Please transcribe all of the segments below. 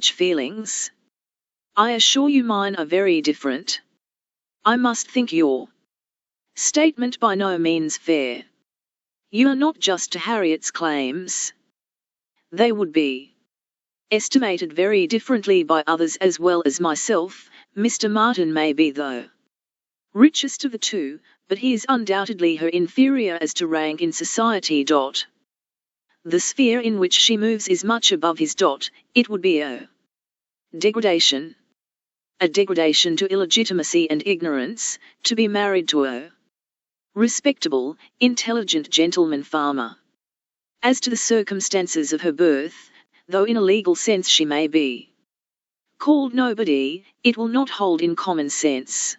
such feelings? I assure you mine are very different. I must think your statement by no means fair. You are not just to Harriet's claims. They would be estimated very differently by others as well as myself. Mr. Martin may be the richest of the two, but he is undoubtedly her inferior as to rank in society. The sphere in which she moves is much above his. It would be a degradation to illegitimacy and ignorance, to be married to a respectable, intelligent gentleman farmer. As to the circumstances of her birth, though in a legal sense she may be called nobody, it will not hold in common sense.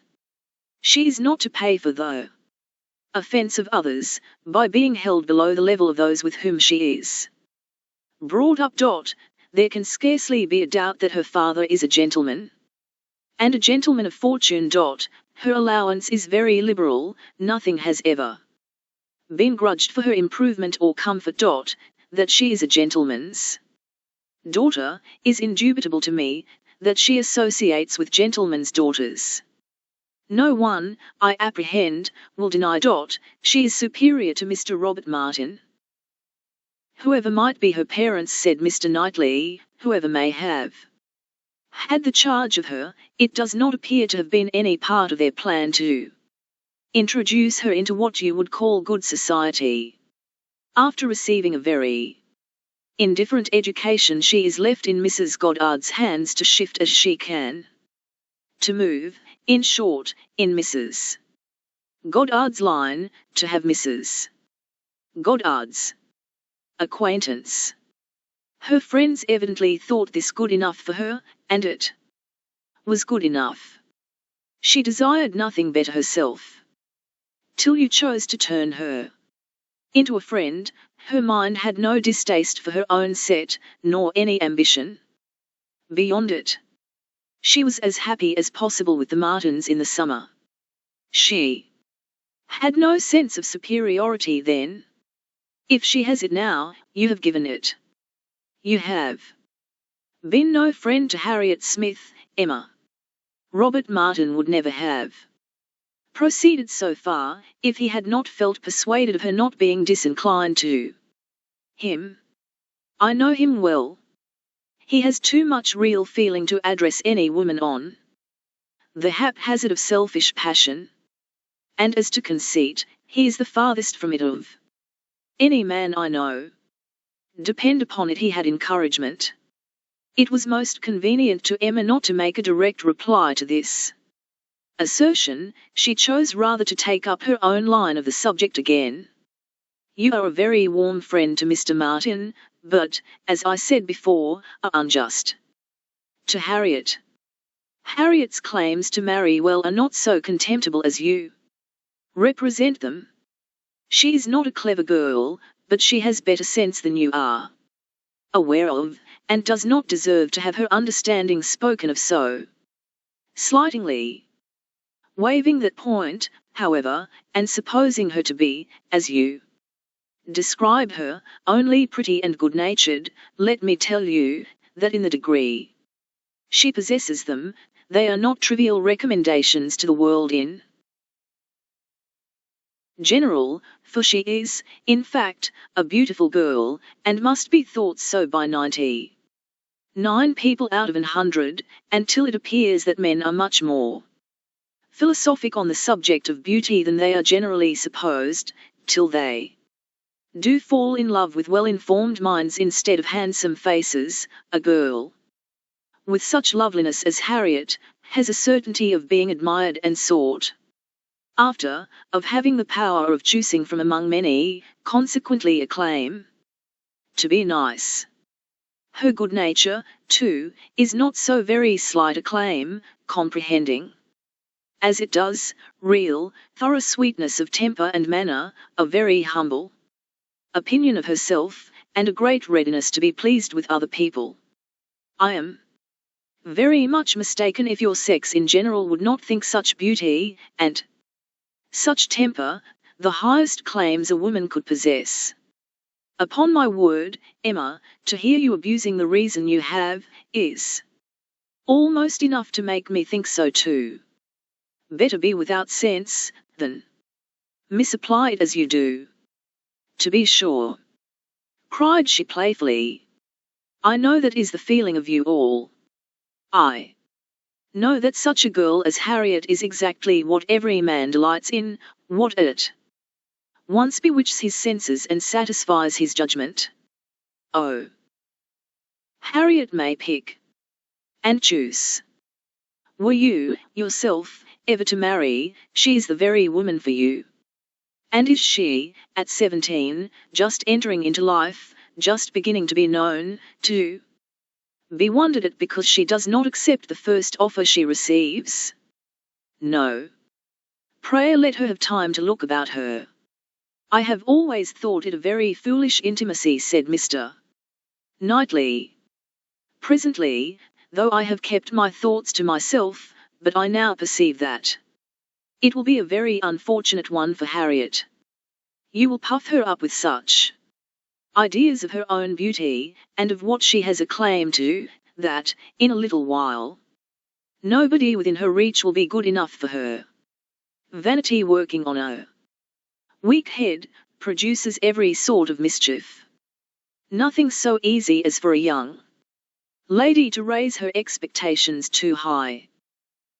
She is not to pay for the offence of others, by being held below the level of those with whom she is brought up. There can scarcely be a doubt that her father is a gentleman, and a gentleman of fortune. Her allowance is very liberal, nothing has ever been grudged for her improvement or comfort. That she is a gentleman's daughter is indubitable to me, that she associates with gentlemen's daughters. No one, I apprehend, will deny. She is superior to Mr. Robert Martin. Whoever might be her parents, said Mr. Knightley, whoever may have had the charge of her, it does not appear to have been any part of their plan to introduce her into what you would call good society. After receiving a very indifferent education, she is left in Mrs. Goddard's hands to shift as she can, to move, in short, in Mrs. Goddard's line, to have Mrs. Goddard's acquaintance. Her friends evidently thought this good enough for her, and it was good enough. She desired nothing better herself. Till you chose to turn her into a friend, her mind had no distaste for her own set, nor any ambition beyond it. She was as happy as possible with the Martins in the summer. She had no sense of superiority then. If she has it now, you have given it. You have been no friend to Harriet Smith, Emma. Robert Martin would never have proceeded so far, if he had not felt persuaded of her not being disinclined to him. I know him well. He has too much real feeling to address any woman on the haphazard of selfish passion. And as to conceit, he is the farthest from it of any man I know. Depend upon it he had encouragement. It was most convenient to Emma not to make a direct reply to this assertion. She chose rather to take up her own line of the subject again. You are a very warm friend to Mr. Martin, but, as I said before, are unjust to Harriet. Harriet's claims to marry well are not so contemptible as you represent them. She is not a clever girl, but she has better sense than you are aware of, and does not deserve to have her understanding spoken of so slightingly. Waiving that point, however, and supposing her to be, as you describe her, only pretty and good-natured, let me tell you, that in the degree she possesses them, they are not trivial recommendations to the world in general, for she is, in fact, a beautiful girl, and must be thought so by 99 people out of 100, until it appears that men are much more philosophic on the subject of beauty than they are generally supposed, till they do fall in love with well-informed minds instead of handsome faces. A girl with such loveliness as Harriet has a certainty of being admired and sought after, of having the power of choosing from among many, consequently a claim to be nice. Her good nature, too, is not so very slight a claim, comprehending as it does, real, thorough sweetness of temper and manner, a very humble opinion of herself, and a great readiness to be pleased with other people. I am very much mistaken if your sex in general would not think such beauty, and such temper, the highest claims a woman could possess. Upon my word, Emma, to hear you abusing the reason you have, is almost enough to make me think so too. Better be without sense, than misapply it as you do. To be sure, cried she playfully, I know that is the feeling of you all. I know that such a girl as Harriet is exactly what every man delights in, what it once bewitches his senses and satisfies his judgment. Oh, Harriet may pick and choose. Were you, yourself, ever to marry, she is the very woman for you. And is she, at 17, just entering into life, just beginning to be known, to be wondered at because she does not accept the first offer she receives? No. Pray let her have time to look about her. I have always thought it a very foolish intimacy, said Mr. Knightley. Presently, though I have kept my thoughts to myself, but I now perceive that it will be a very unfortunate one for Harriet. You will puff her up with such ideas of her own beauty, and of what she has a claim to, that, in a little while, nobody within her reach will be good enough for her. Vanity working on a weak head produces every sort of mischief. Nothing so easy as for a young lady to raise her expectations too high.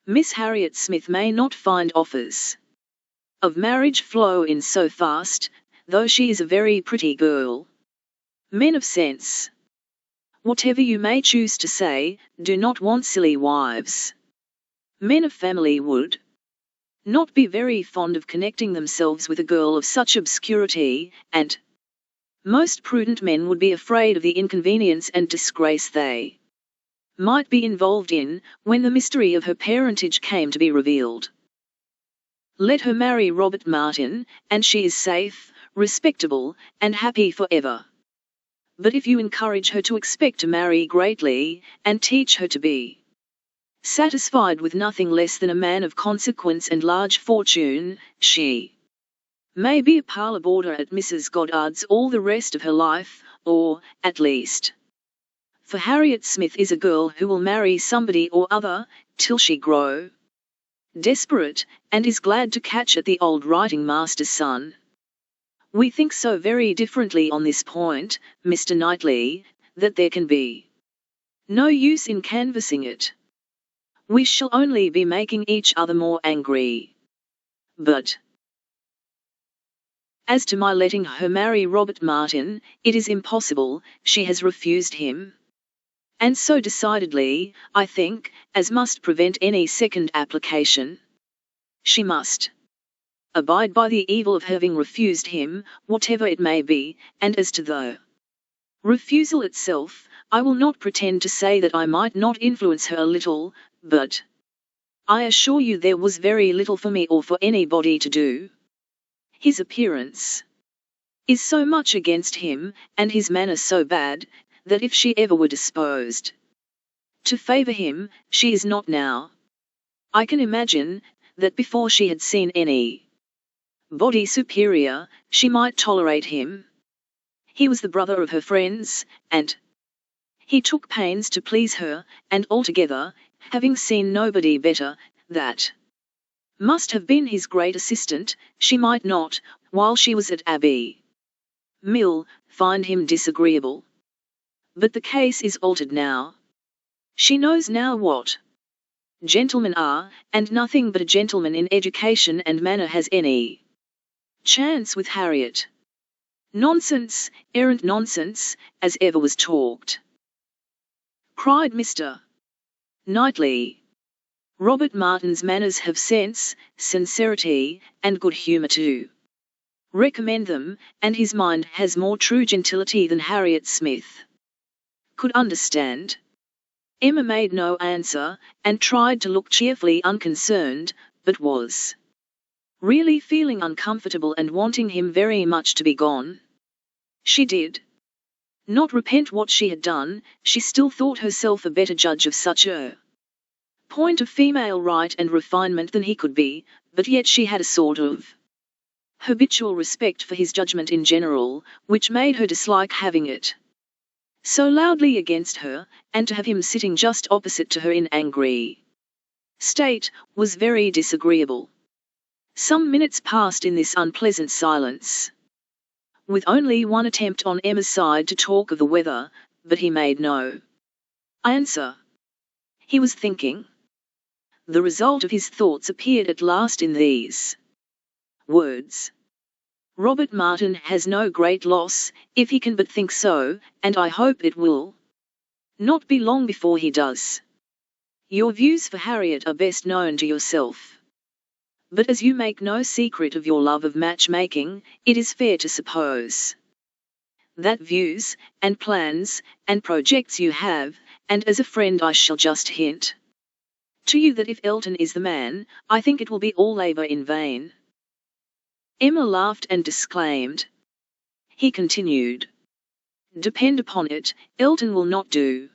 Miss Harriet Smith may not find offers of marriage flow in so fast, though she is a very pretty girl. Men of sense, whatever you may choose to say, do not want silly wives. Men of family would not be very fond of connecting themselves with a girl of such obscurity, and most prudent men would be afraid of the inconvenience and disgrace they might be involved in, when the mystery of her parentage came to be revealed. Let her marry Robert Martin, and she is safe, respectable, and happy forever. But if you encourage her to expect to marry greatly, and teach her to be satisfied with nothing less than a man of consequence and large fortune, she may be a parlour boarder at Mrs. Goddard's all the rest of her life, or, at least, for Harriet Smith is a girl who will marry somebody or other, till she grow desperate, and is glad to catch at the old writing master's son. We think so very differently on this point, Mr. Knightley, that there can be no use in canvassing it. We shall only be making each other more angry. But as to my letting her marry Robert Martin, it is impossible, she has refused him. And so decidedly, I think, as must prevent any second application. She must abide by the evil of having refused him, whatever it may be, and as to the refusal itself, I will not pretend to say that I might not influence her a little, but I assure you there was very little for me or for anybody to do. His appearance is so much against him, and his manner so bad, that if she ever were disposed to favour him, she is not now. I can imagine that before she had seen any body superior, she might tolerate him. He was the brother of her friends, and he took pains to please her, and altogether, having seen nobody better, that must have been his great assistant, she might not, while she was at Abbey Mill, find him disagreeable. But the case is altered now. She knows now what gentlemen are, and nothing but a gentleman in education and manner has any chance with Harriet. Nonsense, errant nonsense, as ever was talked, cried Mr. Knightley. Robert Martin's manners have sense, sincerity, and good humour to recommend them, and his mind has more true gentility than Harriet Smith could understand. Emma made no answer, and tried to look cheerfully unconcerned, but was really feeling uncomfortable and wanting him very much to be gone. She did not repent what she had done, she still thought herself a better judge of such a point of female right and refinement than he could be, but yet she had a sort of habitual respect for his judgment in general, which made her dislike having it so loudly against her, and to have him sitting just opposite to her in angry state, was very disagreeable. Some minutes passed in this unpleasant silence, with only one attempt on Emma's side to talk of the weather, but he made no answer. He was thinking. The result of his thoughts appeared at last in these words: "Robert Martin has no great loss, if he can but think so, and I hope it will not be long before he does. Your views for Harriet are best known to yourself. But as you make no secret of your love of matchmaking, it is fair to suppose that views, and plans, and projects you have, and as a friend I shall just hint to you that if Elton is the man, I think it will be all labour in vain." Emma laughed and disclaimed. He continued, "Depend upon it, Elton will not do.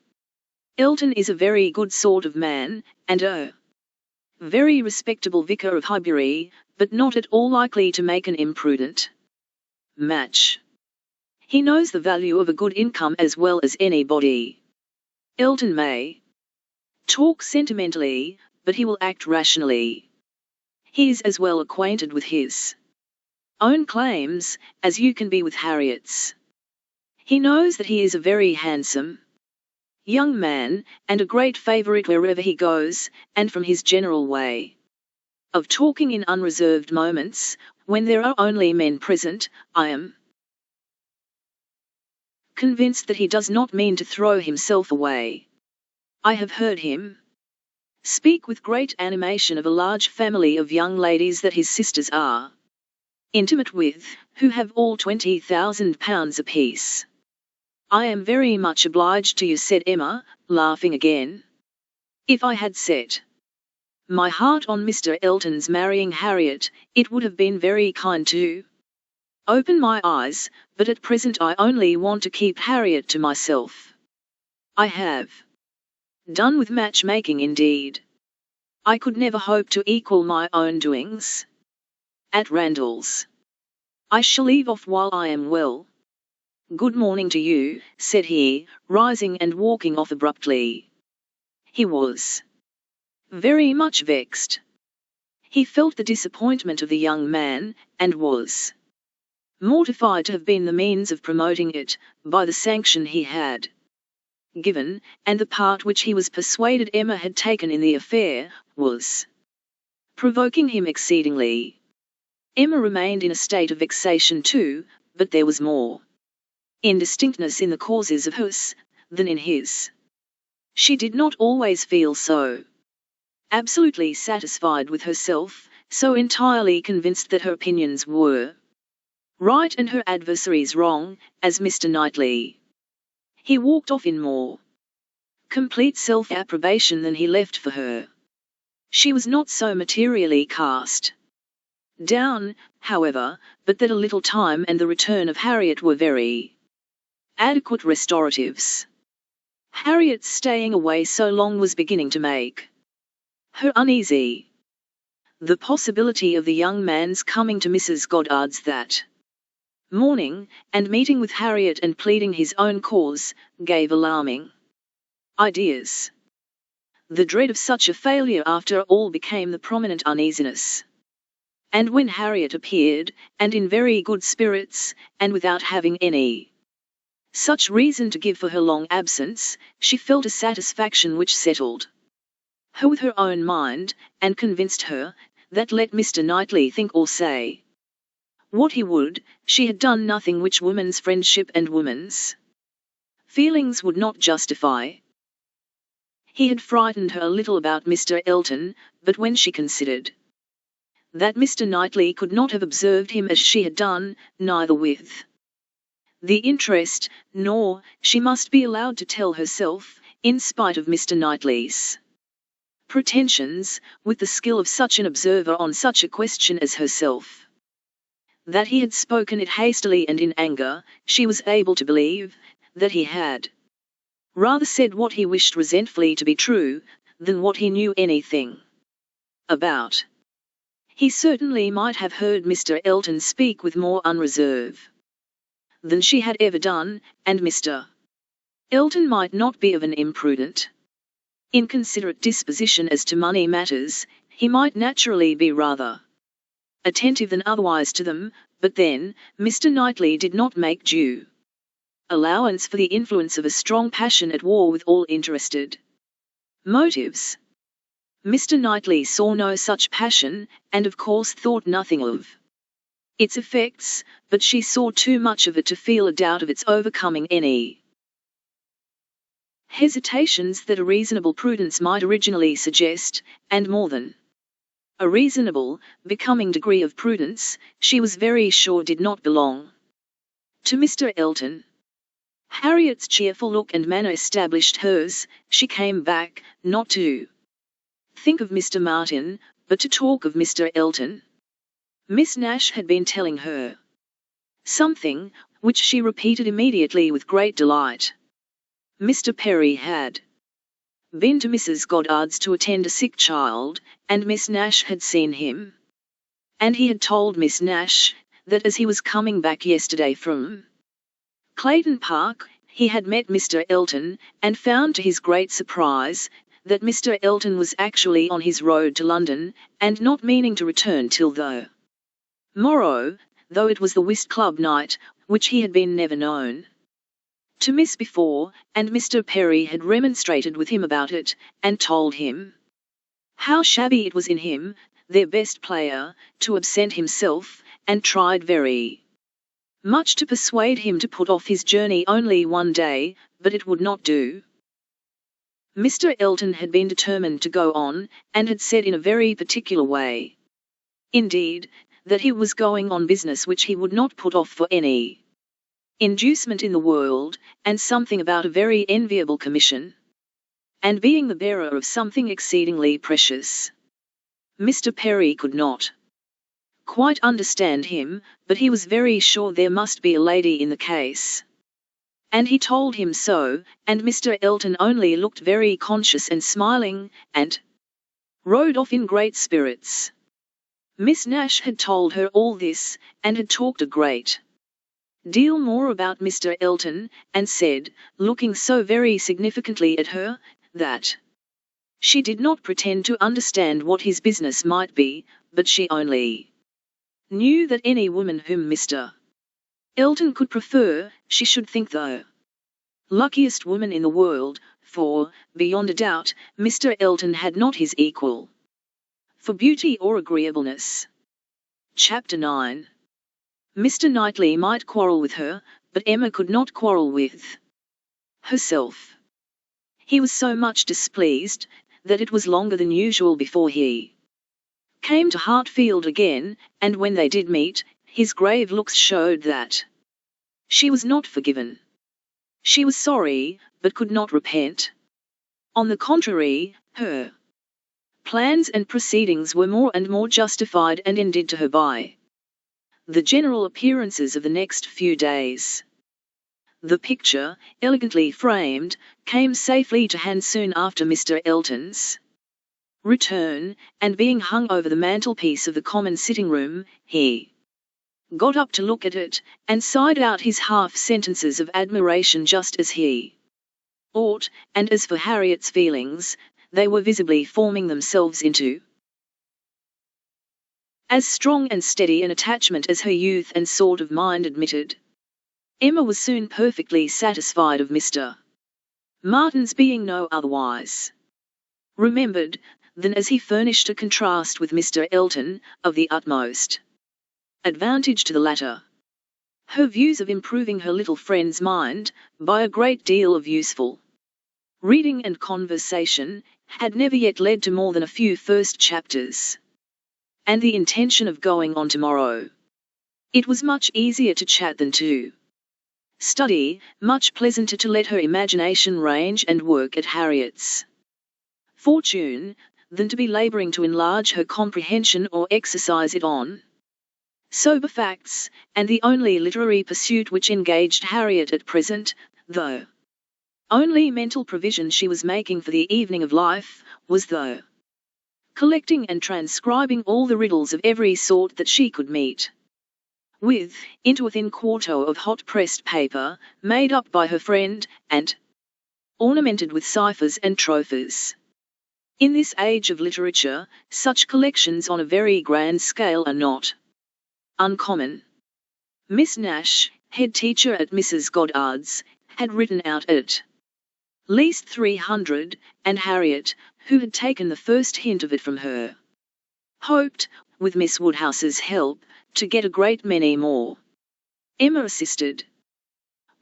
Elton is a very good sort of man, and a very respectable vicar of Highbury, but not at all likely to make an imprudent match. He knows the value of a good income as well as anybody. Elton may talk sentimentally, but he will act rationally. He is as well acquainted with his own claims as you can be with Harriet's. He knows that he is a very handsome young man, and a great favourite wherever he goes, and from his general way of talking in unreserved moments, when there are only men present, I am convinced that he does not mean to throw himself away. I have heard him speak with great animation of a large family of young ladies that his sisters are intimate with, who have all £20,000 apiece." "I am very much obliged to you," said Emma, laughing again. "If I had set my heart on Mr. Elton's marrying Harriet, it would have been very kind to open my eyes, but at present I only want to keep Harriet to myself. I have done with matchmaking indeed. I could never hope to equal my own doings at Randall's. I shall leave off while I am well. Good morning to you," said he, rising and walking off abruptly. He was very much vexed. He felt the disappointment of the young man, and was mortified to have been the means of promoting it, by the sanction he had given, and the part which he was persuaded Emma had taken in the affair, was provoking him exceedingly. Emma remained in a state of vexation too, but there was more indistinctness in the causes of hers than in his. She did not always feel so absolutely satisfied with herself, so entirely convinced that her opinions were right and her adversaries wrong, as Mr. Knightley. He walked off in more complete self-approbation than he left for her. She was not so materially cast down, however, but that a little time and the return of Harriet were very adequate restoratives. Harriet's staying away so long was beginning to make her uneasy. The possibility of the young man's coming to Mrs. Goddard's that morning, and meeting with Harriet and pleading his own cause, gave alarming ideas. The dread of such a failure after all became the prominent uneasiness. And when Harriet appeared, and in very good spirits, and without having any such reason to give for her long absence, she felt a satisfaction which settled her with her own mind, and convinced her, that let Mr. Knightley think or say what he would, she had done nothing which woman's friendship and woman's feelings would not justify. He had frightened her a little about Mr. Elton, but when she considered that Mr. Knightley could not have observed him as she had done, neither with the interest, nor, she must be allowed to tell herself, in spite of Mr. Knightley's pretensions, with the skill of such an observer on such a question as herself, that he had spoken it hastily and in anger, she was able to believe that he had rather said what he wished resentfully to be true, than what he knew anything about. he certainly might have heard Mr. Elton speak with more unreserve than she had ever done, and Mr. Elton might not be of an imprudent, inconsiderate disposition as to money matters. He might naturally be rather attentive than otherwise to them, but then, Mr. Knightley did not make due allowance for the influence of a strong passion at war with all interested motives. Mr. Knightley saw no such passion, and of course thought nothing of its effects, but she saw too much of it to feel a doubt of its overcoming any hesitations that a reasonable prudence might originally suggest, and more than a reasonable, becoming degree of prudence, she was very sure did not belong to Mr. Elton. Harriet's cheerful look and manner established hers. She came back, not to think of Mr. Martin, but to talk of Mr. Elton. Miss Nash had been telling her something, which she repeated immediately with great delight. Mr. Perry had been to Mrs. Goddard's to attend a sick child, and Miss Nash had seen him. And he had told Miss Nash that as he was coming back yesterday from Clayton Park, he had met Mr. Elton, and found to his great surprise that Mr. Elton was actually on his road to London, and not meaning to return till the morrow, though it was the whist club night, which he had been never known to miss before, and Mr. Perry had remonstrated with him about it, and told him how shabby it was in him, their best player, to absent himself, and tried very much to persuade him to put off his journey only one day, but it would not do. Mr. Elton had been determined to go on, and had said in a very particular way, indeed, that he was going on business which he would not put off for any inducement in the world, and something about a very enviable commission, and being the bearer of something exceedingly precious. Mr. Perry could not quite understand him, but he was very sure there must be a lady in the case. And he told him so, and Mr. Elton only looked very conscious and smiling, and rode off in great spirits. Miss Nash had told her all this, and had talked a great deal more about Mr. Elton, and said, looking so very significantly at her, that she did not pretend to understand what his business might be, but she only knew that any woman whom Mr. Elton could prefer, she should think the luckiest woman in the world, for, beyond a doubt, Mr. Elton had not his equal for beauty or agreeableness. Chapter 9. Mr. Knightley might quarrel with her, but Emma could not quarrel with herself. He was so much displeased that it was longer than usual before he came to Hartfield again, and when they did meet, his grave looks showed that she was not forgiven. She was sorry, but could not repent. On the contrary, her plans and proceedings were more and more justified and endeared to her by the general appearances of the next few days. The picture, elegantly framed, came safely to hand soon after Mr. Elton's return, and being hung over the mantelpiece of the common sitting-room, he got up to look at it, and sighed out his half-sentences of admiration just as he ought, and as for Harriet's feelings, they were visibly forming themselves into as strong and steady an attachment as her youth and sort of mind admitted. Emma was soon perfectly satisfied of Mr. Martin's being no otherwise remembered than as he furnished a contrast with Mr. Elton, of the utmost advantage to the latter. Her views of improving her little friend's mind, by a great deal of useful reading and conversation, had never yet led to more than a few first chapters. And the intention of going on tomorrow. It was much easier to chat than to study, much pleasanter to let her imagination range and work at Harriet's fortune, than to be labouring to enlarge her comprehension or exercise it on sober facts, and the only literary pursuit which engaged Harriet at present, though only mental provision she was making for the evening of life, was the collecting and transcribing all the riddles of every sort that she could meet with, into a thin quarto of hot-pressed paper, made up by her friend, and ornamented with ciphers and trophies. In this age of literature, such collections on a very grand scale are not uncommon. Miss Nash, head teacher at Mrs. Goddard's, had written out at least 300, and Harriet, who had taken the first hint of it from her, hoped, with Miss Woodhouse's help, to get a great many more. Emma assisted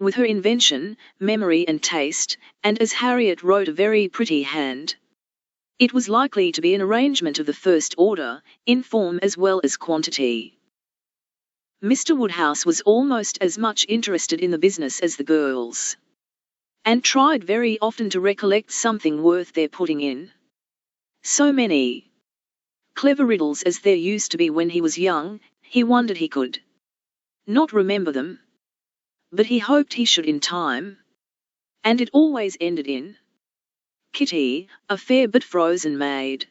with her invention, memory and taste, and as Harriet wrote a very pretty hand, it was likely to be an arrangement of the first order, in form as well as quantity. Mr. Woodhouse was almost as much interested in the business as the girls, and tried very often to recollect something worth their putting in. So many clever riddles as there used to be when he was young, he wondered he could not remember them. But he hoped he should in time. And it always ended in Kitty, a fair but frozen maid.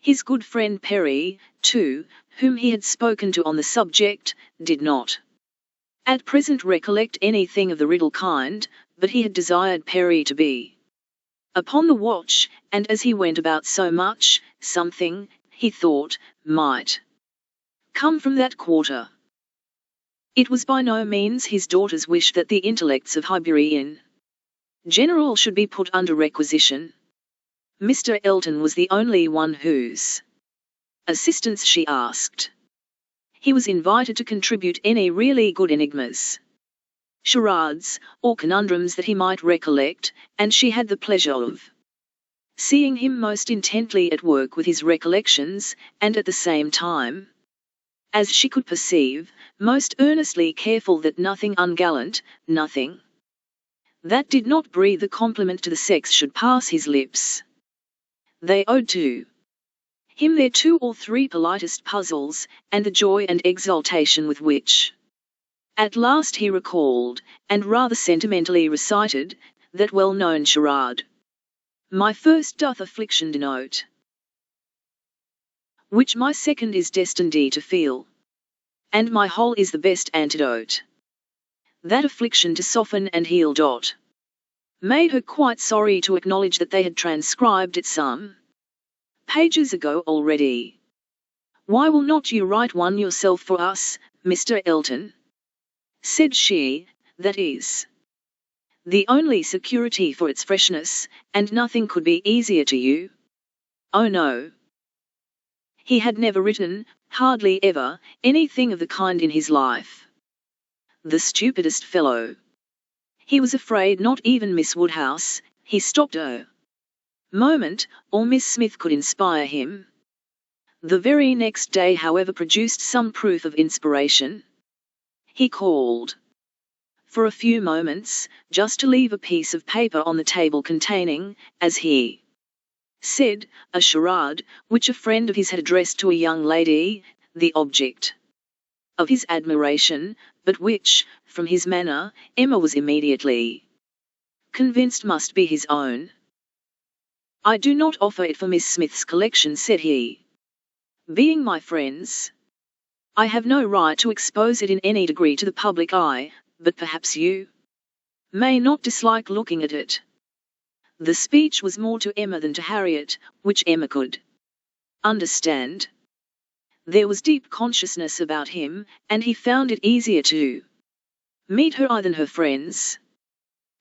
His good friend Perry, too, whom he had spoken to on the subject, did not at present recollect anything of the riddle kind, but he had desired Perry to be upon the watch, and as he went about so much, something, he thought, might come from that quarter. It was by no means his daughter's wish that the intellects of Highbury in general should be put under requisition. Mr. Elton was the only one whose assistance she asked. He was invited to contribute any really good enigmas, charades, or conundrums that he might recollect, and she had the pleasure of seeing him most intently at work with his recollections, and at the same time, as she could perceive, most earnestly careful that nothing ungallant, nothing that did not breathe a compliment to the sex should pass his lips. They owed to him their 2 or 3 politest puzzles, and the joy and exultation with which at last he recalled, and rather sentimentally recited, that well-known charade, "My first doth affliction denote, which my second is destined to feel, and my whole is the best antidote, that affliction to soften and heal." Made her quite sorry to acknowledge that they had transcribed it some pages ago already. "Why will not you write one yourself for us, Mr. Elton?" said she. "That is the only security for its freshness, and nothing could be easier to you." Oh no. He had never written, hardly ever, anything of the kind in his life. The stupidest fellow. He was afraid not even Miss Woodhouse, he stopped a moment, or Miss Smith could inspire him. The very next day, however, produced some proof of inspiration. He called for a few moments, just to leave a piece of paper on the table containing, as he said, a charade, which a friend of his had addressed to a young lady, the object of his admiration, but which, from his manner, Emma was immediately convinced must be his own. "I do not offer it for Miss Smith's collection," said he. "Being my friends, I have no right to expose it in any degree to the public eye, but perhaps you may not dislike looking at it." The speech was more to Emma than to Harriet, which Emma could understand. There was deep consciousness about him, and he found it easier to meet her eye than her friends.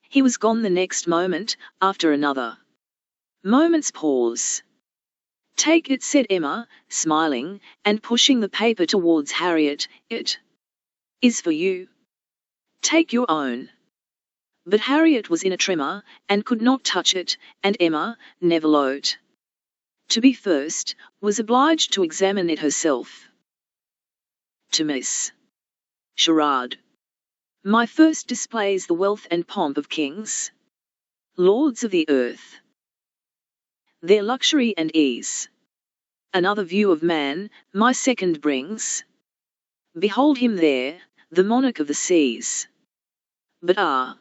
He was gone the next moment, after another moment's pause. "Take it," said Emma, smiling, and pushing the paper towards Harriet. "It is for you. Take your own." But Harriet was in a tremor, and could not touch it, and Emma, never loath to be first, was obliged to examine it herself. To Miss Charade. "My first displays the wealth and pomp of kings, lords of the earth, their luxury and ease. Another view of man, my second brings. Behold him there, the monarch of the seas. But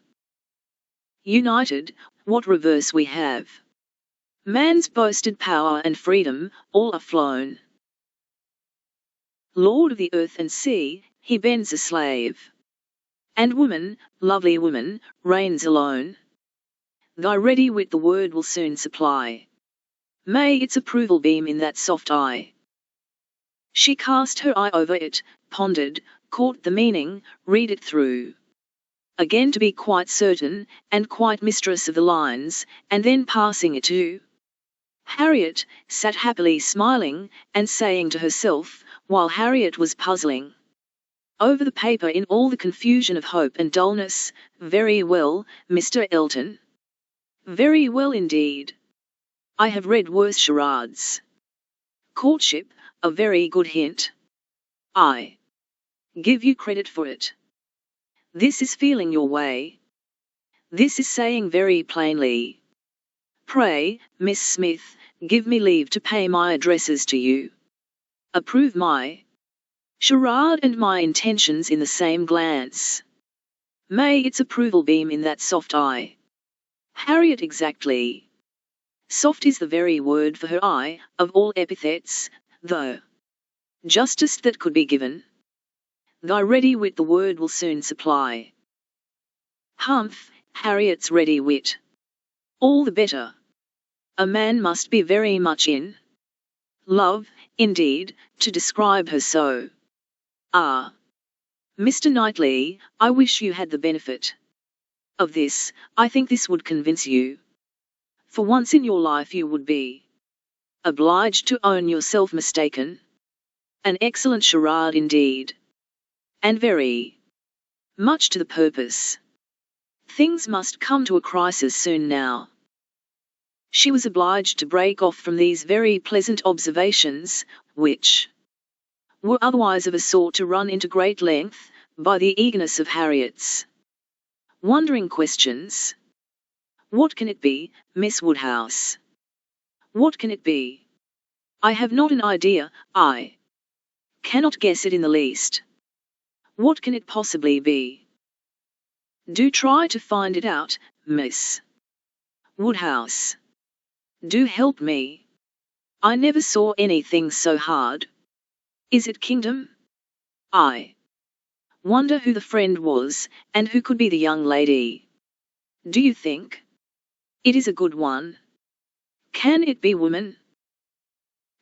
united, what reverse we have. Man's boasted power and freedom, all are flown. Lord of the earth and sea, he bends a slave. And woman, lovely woman, reigns alone. Thy ready wit the word will soon supply. May its approval beam in that soft eye. She cast her eye over it, pondered, caught the meaning, read it through. Again to be quite certain, and quite mistress of the lines, and then passing it to Harriet, sat happily smiling, and saying to herself, while Harriet was puzzling over the paper in all the confusion of hope and dullness, "Very well, Mr. Elton. Very well indeed. I have read worse charades. Courtship, a very good hint. I give you credit for it. This is feeling your way. This is saying very plainly, pray, Miss Smith, give me leave to pay my addresses to you. Approve my charade and my intentions in the same glance. May its approval beam in that soft eye." Harriet exactly. Soft is the very word for her eye, of all epithets, though justest that could be given. Thy ready wit the word will soon supply. Humph, Harriet's ready wit. All the better. A man must be very much in love, indeed, to describe her so. Ah, Mr. Knightley, I wish you had the benefit of this. I think this would convince you. For once in your life you would be obliged to own yourself mistaken. An excellent charade indeed. And very much to the purpose. Things must come to a crisis soon now. She was obliged to break off from these very pleasant observations, which were otherwise of a sort to run into great length, by the eagerness of Harriet's wondering questions. What can it be, Miss Woodhouse? What can it be? I have not an idea, I cannot guess it in the least. What can it possibly be? Do try to find it out, Miss Woodhouse. Do help me. I never saw anything so hard. Is it kingdom? I wonder who the friend was, and who could be the young lady. Do you think it is a good one? Can it be woman?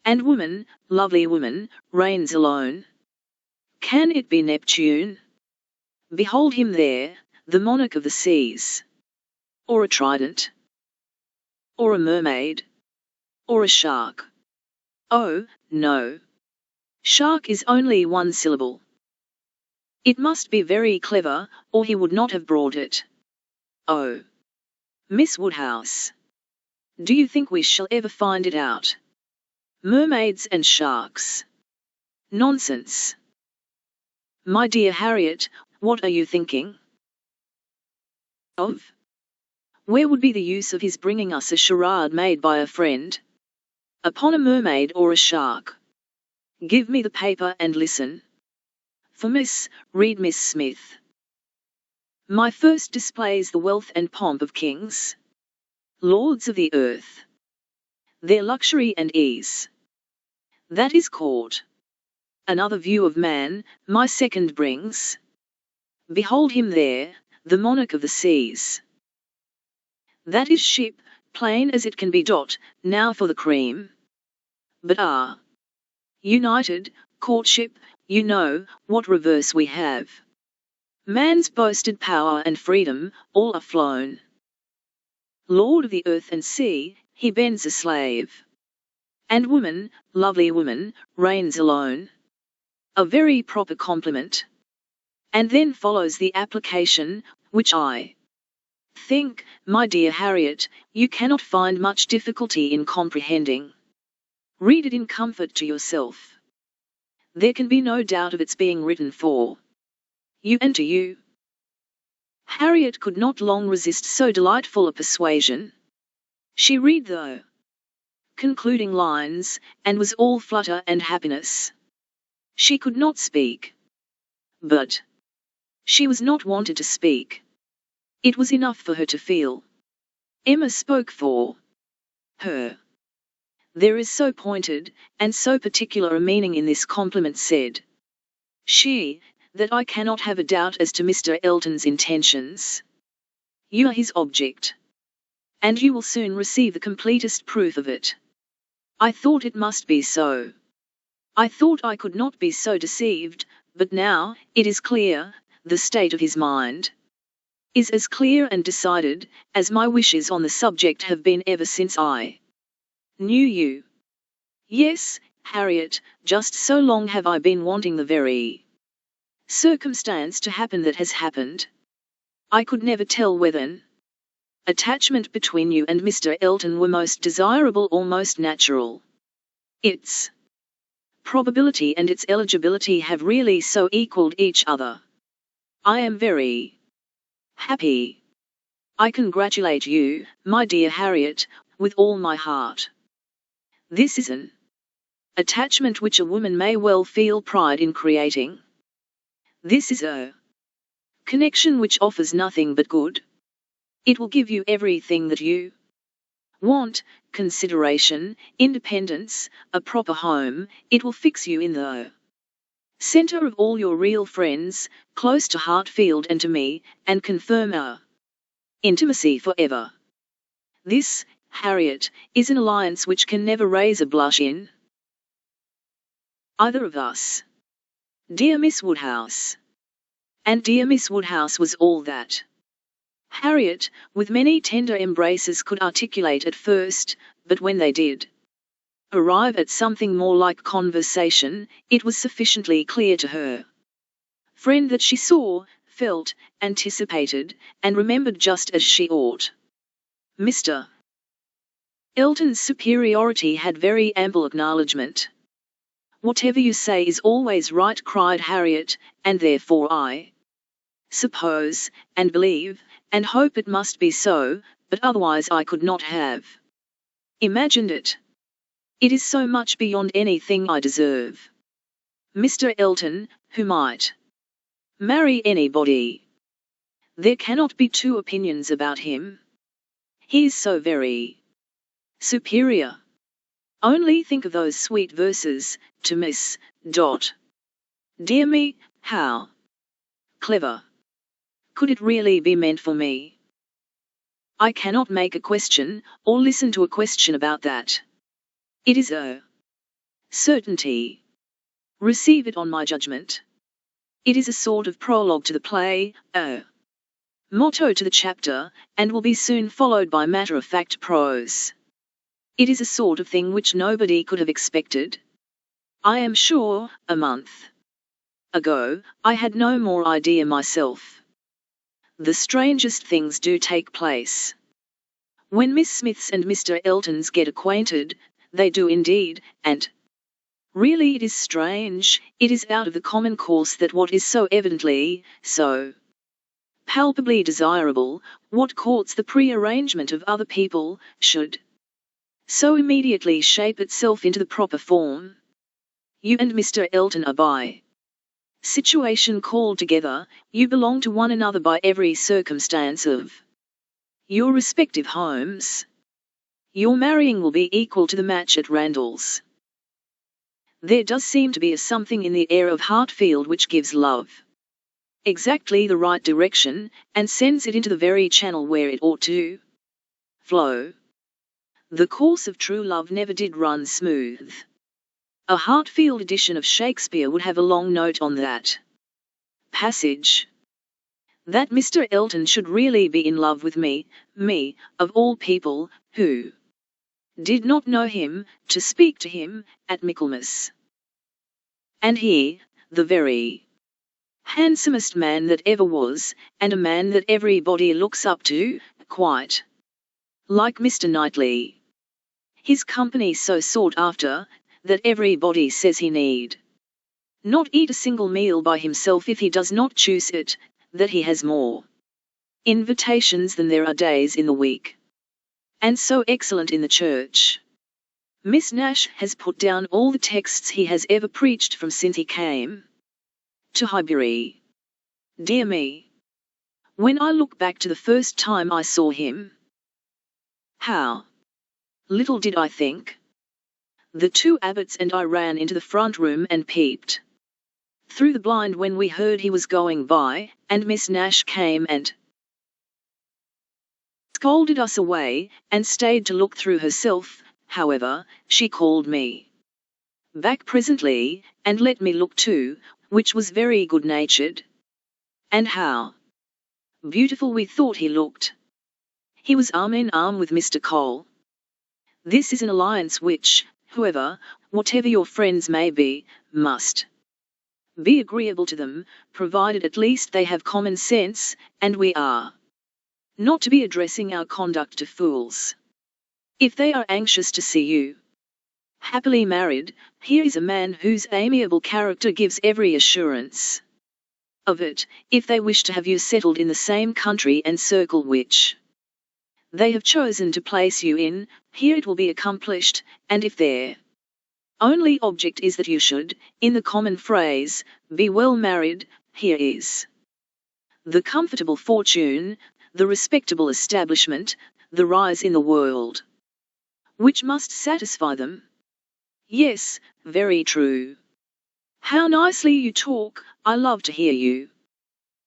And woman, lovely woman, reigns alone. Can it be Neptune? Behold him there, the monarch of the seas. Or a trident? Or a mermaid? Or a shark? Oh, no. Shark is only one syllable. It must be very clever, or he would not have brought it. Oh, Miss Woodhouse, do you think we shall ever find it out? Mermaids and sharks. Nonsense. My dear Harriet, what are you thinking of? Where would be the use of his bringing us a charade made by a friend upon a mermaid or a shark? Give me the paper and listen. For read Miss Smith. My first displays the wealth and pomp of kings, lords of the earth, their luxury and ease. That is court. Another view of man, my second brings. Behold him there, the monarch of the seas. That is ship, plain as it can be. Now for the cream. But united, courtship, you know, what reverse we have. Man's boasted power and freedom, all are flown. Lord of the earth and sea, he bends a slave. And woman, lovely woman, reigns alone. A very proper compliment. And then follows the application, which I think, my dear Harriet, you cannot find much difficulty in comprehending. Read it in comfort to yourself. There can be no doubt of its being written for you and to you. Harriet could not long resist so delightful a persuasion. She read the concluding lines, and was all flutter and happiness. She could not speak. But she was not wanted to speak. It was enough for her to feel. Emma spoke for her. There is so pointed, and so particular a meaning in this compliment, said she, that I cannot have a doubt as to Mr. Elton's intentions. You are his object. And you will soon receive the completest proof of it. I thought it must be so. I thought I could not be so deceived, but now, it is clear, the state of his mind is as clear and decided, as my wishes on the subject have been ever since I knew you. Yes, Harriet, just so long have I been wanting the very circumstance to happen that has happened. I could never tell whether an attachment between you and Mr. Elton were most desirable or most natural. Its probability and its eligibility have really so equalled each other. I am very happy. I congratulate you, my dear Harriet, with all my heart. This is an attachment which a woman may well feel pride in creating. This is a connection which offers nothing but good. It will give you everything that you want: consideration, independence, a proper home. It will fix you in the center of all your real friends, close to Hartfield and to me, and confirm our intimacy forever. This, Harriet, is an alliance which can never raise a blush in either of us. Dear Miss Woodhouse. And dear Miss Woodhouse was all that Harriet, with many tender embraces, could articulate at first, but when they did arrive at something more like conversation, it was sufficiently clear to her friend that she saw, felt, anticipated, and remembered just as she ought. Mr. Elton's superiority had very ample acknowledgment. Whatever you say is always right, cried Harriet, and therefore I suppose, and believe, and hope it must be so, but otherwise I could not have imagined it. It is so much beyond anything I deserve. Mr. Elton, who might marry anybody. There cannot be two opinions about him. He is so very superior. Only think of those sweet verses, to Miss Dot. Dear me, how clever. Could it really be meant for me? I cannot make a question, or listen to a question about that. It is a certainty. Receive it on my judgment. It is a sort of prologue to the play, a motto to the chapter, and will be soon followed by matter-of-fact prose. It is a sort of thing which nobody could have expected. I am sure, a month ago, I had no more idea myself. The strangest things do take place. When Miss Smiths and Mr. Eltons get acquainted, they do indeed, and really it is strange, it is out of the common course that what is so evidently, so palpably desirable, what courts the pre-arrangement of other people, should so immediately shape itself into the proper form. You and Mr. Elton are by situation called together, you belong to one another by every circumstance of your respective homes. Your marrying will be equal to the match at Randall's. There does seem to be a something in the air of Hartfield which gives love exactly the right direction, and sends it into the very channel where it ought to flow. The course of true love never did run smooth. A Hartfield edition of Shakespeare would have a long note on that passage. That Mr. Elton should really be in love with me, of all people, who did not know him, to speak to him, at Michaelmas. And he, the very handsomest man that ever was, and a man that everybody looks up to, quite like Mr. Knightley. His company so sought after, that everybody says he need not eat a single meal by himself if he does not choose it, that he has more invitations than there are days in the week. And so excellent in the church. Miss Nash has put down all the texts he has ever preached from since he came to Highbury. Dear me! When I look back to the first time I saw him, how Little did I think. The two abbots and I ran into the front room and peeped through the blind when we heard he was going by, and Miss Nash came and scolded us away, and stayed to look through herself. However, she called me back presently, and let me look too, which was very good-natured. And how beautiful we thought he looked! He was arm in arm with Mr. Cole. This is an alliance which, whoever, whatever your friends may be, must be agreeable to them, provided at least they have common sense, and we are not to be addressing our conduct to fools. If they are anxious to see you happily married, here is a man whose amiable character gives every assurance of it. If they wish to have you settled in the same country and circle which they have chosen to place you in, here it will be accomplished, and if their only object is that you should, in the common phrase, be well married, here is the comfortable fortune, the respectable establishment, the rise in the world, which must satisfy them. Yes, very true. How nicely you talk, I love to hear you.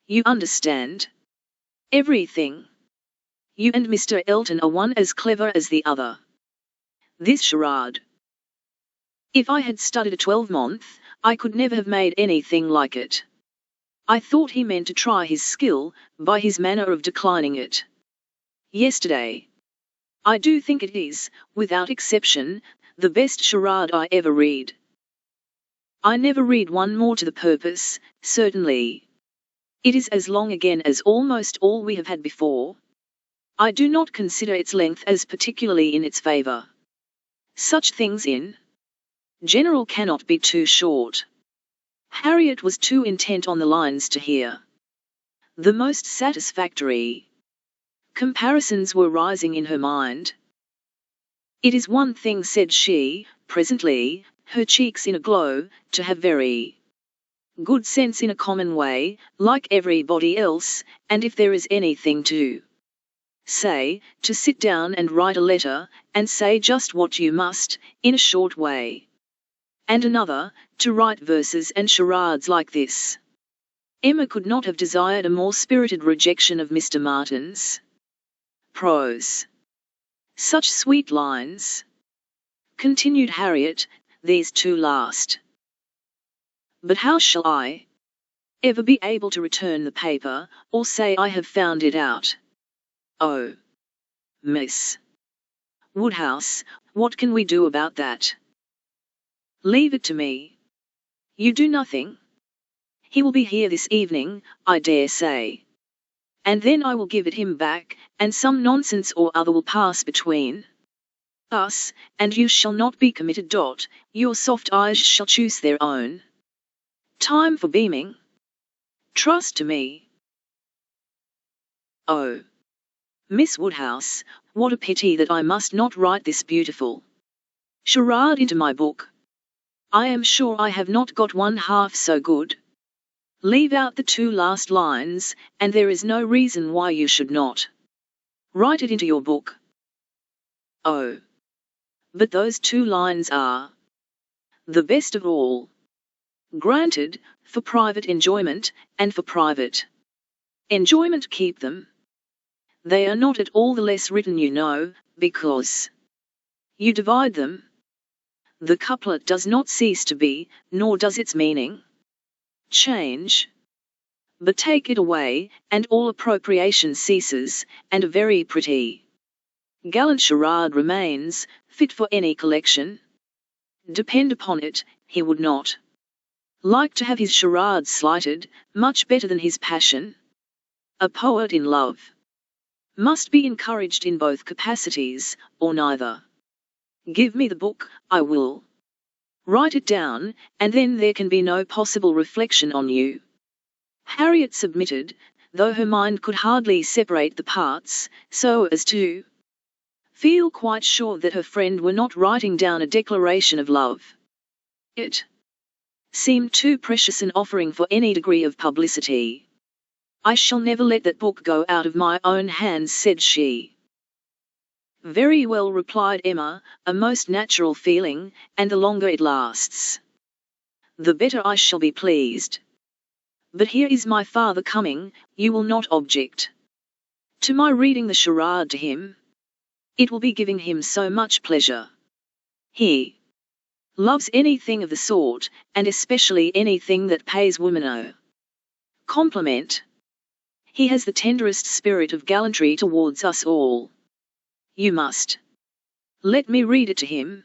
You understand everything. You and Mr. Elton are one as clever as the other. This charade. If I had studied a 12-month, I could never have made anything like it. I thought he meant to try his skill, by his manner of declining it yesterday. I do think it is, without exception, the best charade I ever read. I never read one more to the purpose, certainly. It is as long again as almost all we have had before. I do not consider its length as particularly in its favour. Such things in general cannot be too short. Harriet was too intent on the lines to hear. The most satisfactory comparisons were rising in her mind. It is one thing, said she, presently, her cheeks in a glow, to have very good sense in a common way, like everybody else, and if there is anything to say, to sit down and write a letter, and say just what you must, in a short way. And another, to write verses and charades like this. Emma could not have desired a more spirited rejection of Mr. Martin's prose. Such sweet lines, continued Harriet, these two last. But how shall I ever be able to return the paper, or say I have found it out? Oh, Miss Woodhouse, what can we do about that? Leave it to me. You do nothing. He will be here this evening, I dare say. And then I will give it him back, and some nonsense or other will pass between us, and you shall not be committed. Your soft eyes shall choose their own time for beaming. Trust to me. Oh, Miss Woodhouse, what a pity that I must not write this beautiful charade into my book. I am sure I have not got one half so good. Leave out the two last lines, and there is no reason why you should not write it into your book. Oh, but those two lines are the best of all. Granted, for private enjoyment, and for private enjoyment keep them. They are not at all the less written, you know, because you divide them. The couplet does not cease to be, nor does its meaning change. But take it away, and all appropriation ceases, and a very pretty gallant charade remains, fit for any collection. Depend upon it, he would not like to have his charade slighted, much better than his passion. A poet in love must be encouraged in both capacities, or neither. Give me the book, I will write it down, and then there can be no possible reflection on you. Harriet submitted, though her mind could hardly separate the parts, so as to feel quite sure that her friend were not writing down a declaration of love. It seemed too precious an offering for any degree of publicity. I shall never let that book go out of my own hands, said she. Very well, replied Emma, a most natural feeling, and the longer it lasts, the better I shall be pleased. But here is my father coming, you will not object to my reading the charade to him? It will be giving him so much pleasure. He loves anything of the sort, and especially anything that pays woman a compliment. He has the tenderest spirit of gallantry towards us all. You must let me read it to him.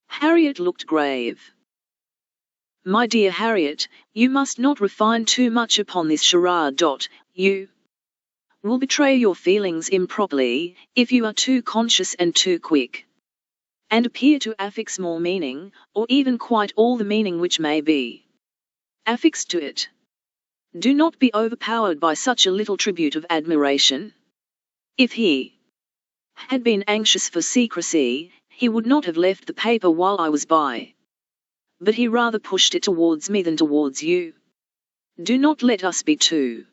Harriet looked grave. My dear Harriet, you must not refine too much upon this charade. You will betray your feelings improperly, if you are too conscious and too quick, and appear to affix more meaning, or even quite all the meaning which may be affixed to it. Do not be overpowered by such a little tribute of admiration. If he had been anxious for secrecy, he would not have left the paper while I was by. But he rather pushed it towards me than towards you. Do not let us be too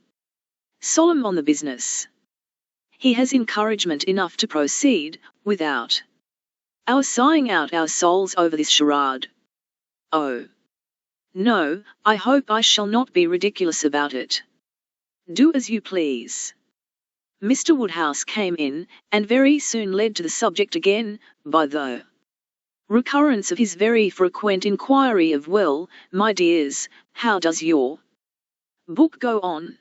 solemn on the business. He has encouragement enough to proceed, without our sighing out our souls over this charade. Oh, no, I hope I shall not be ridiculous about it. Do as you please. Mr. Woodhouse came in, and very soon led to the subject again, by the recurrence of his very frequent inquiry of, well, my dears, how does your book go on?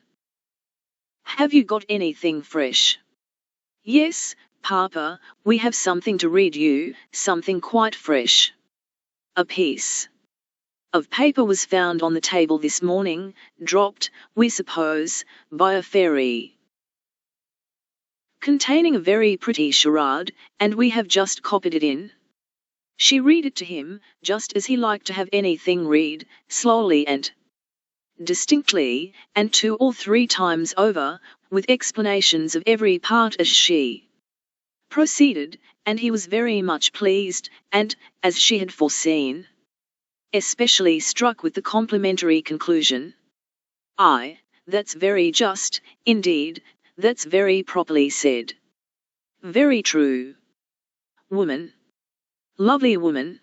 Have you got anything fresh? Yes, Papa, we have something to read you, something quite fresh. A piece of paper was found on the table this morning, dropped, we suppose, by a fairy, containing a very pretty charade, and we have just copied it in. She read it to him, just as he liked to have anything read, slowly and distinctly, and 2 or 3 times over, with explanations of every part as she proceeded, and he was very much pleased, and, as she had foreseen, especially struck with the complimentary conclusion. Aye, that's very just, indeed, that's very properly said. Very true. Woman. Lovely woman.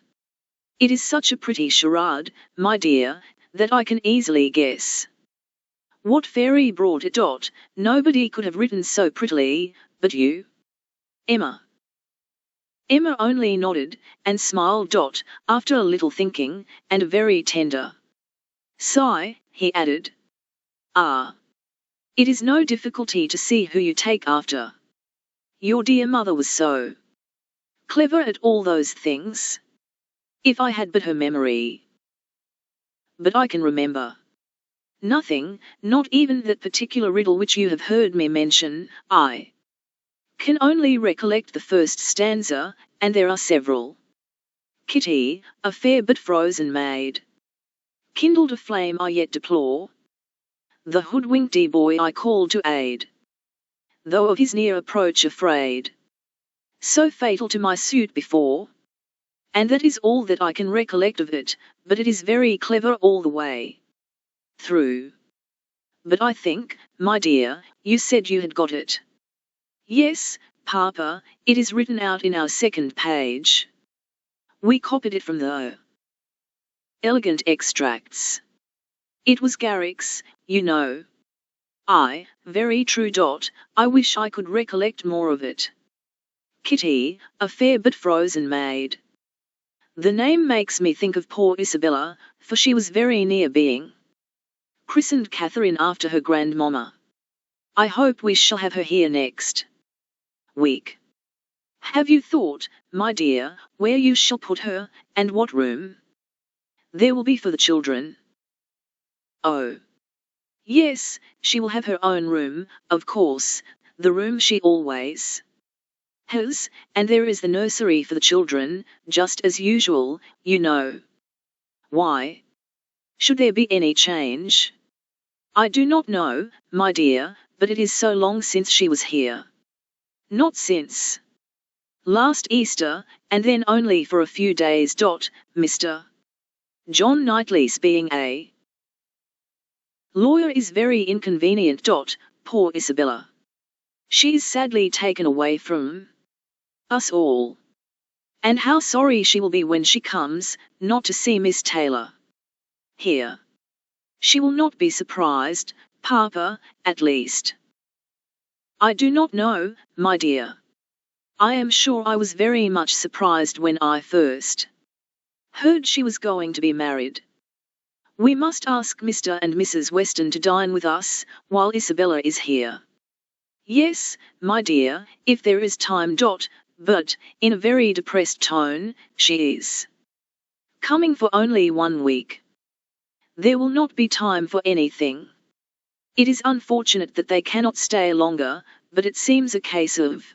It is such a pretty charade, my dear, that I can easily guess what fairy brought it. Nobody could have written so prettily, but you, Emma. Emma only nodded, and smiled. After a little thinking, and a very tender sigh, he added, Ah, it is no difficulty to see who you take after. Your dear mother was so clever at all those things. If I had but her memory. But I can remember nothing, not even that particular riddle which you have heard me mention. I can only recollect the first stanza, and there are several. Kitty, a fair but frozen maid, kindled a flame I yet deplore. The hoodwinked boy I call to aid, though of his near approach afraid. So fatal to my suit before. And that is all that I can recollect of it, but it is very clever all the way through. But I think, my dear, you said you had got it. Yes, Papa, it is written out in our 2nd page. We copied it from the elegant extracts. It was Garrick's, you know. Aye, very true. I wish I could recollect more of it. Kitty, a fair but frozen maid. The name makes me think of poor Isabella, for she was very near being christened Catherine after her grandmamma. I hope we shall have her here next week. Have you thought, my dear, where you shall put her, and what room there will be for the children? Oh, yes, she will have her own room, of course, the room she always has, and there is the nursery for the children, just as usual, you know. Why should there be any change? I do not know, my dear, but it is so long since she was here. Not since last Easter, and then only for a few days. Mr. John Knightley's being a lawyer is very inconvenient. Poor Isabella. She is sadly taken away from Us all. And how sorry she will be when she comes, not to see Miss Taylor here. She will not be surprised, Papa, at least. I do not know, my dear. I am sure I was very much surprised when I first heard she was going to be married. We must ask Mr. and Mrs. Weston to dine with us, while Isabella is here. Yes, my dear, if there is time. But, in a very depressed tone, she is coming for only 1 week. There will not be time for anything. It is unfortunate that they cannot stay longer, but it seems a case of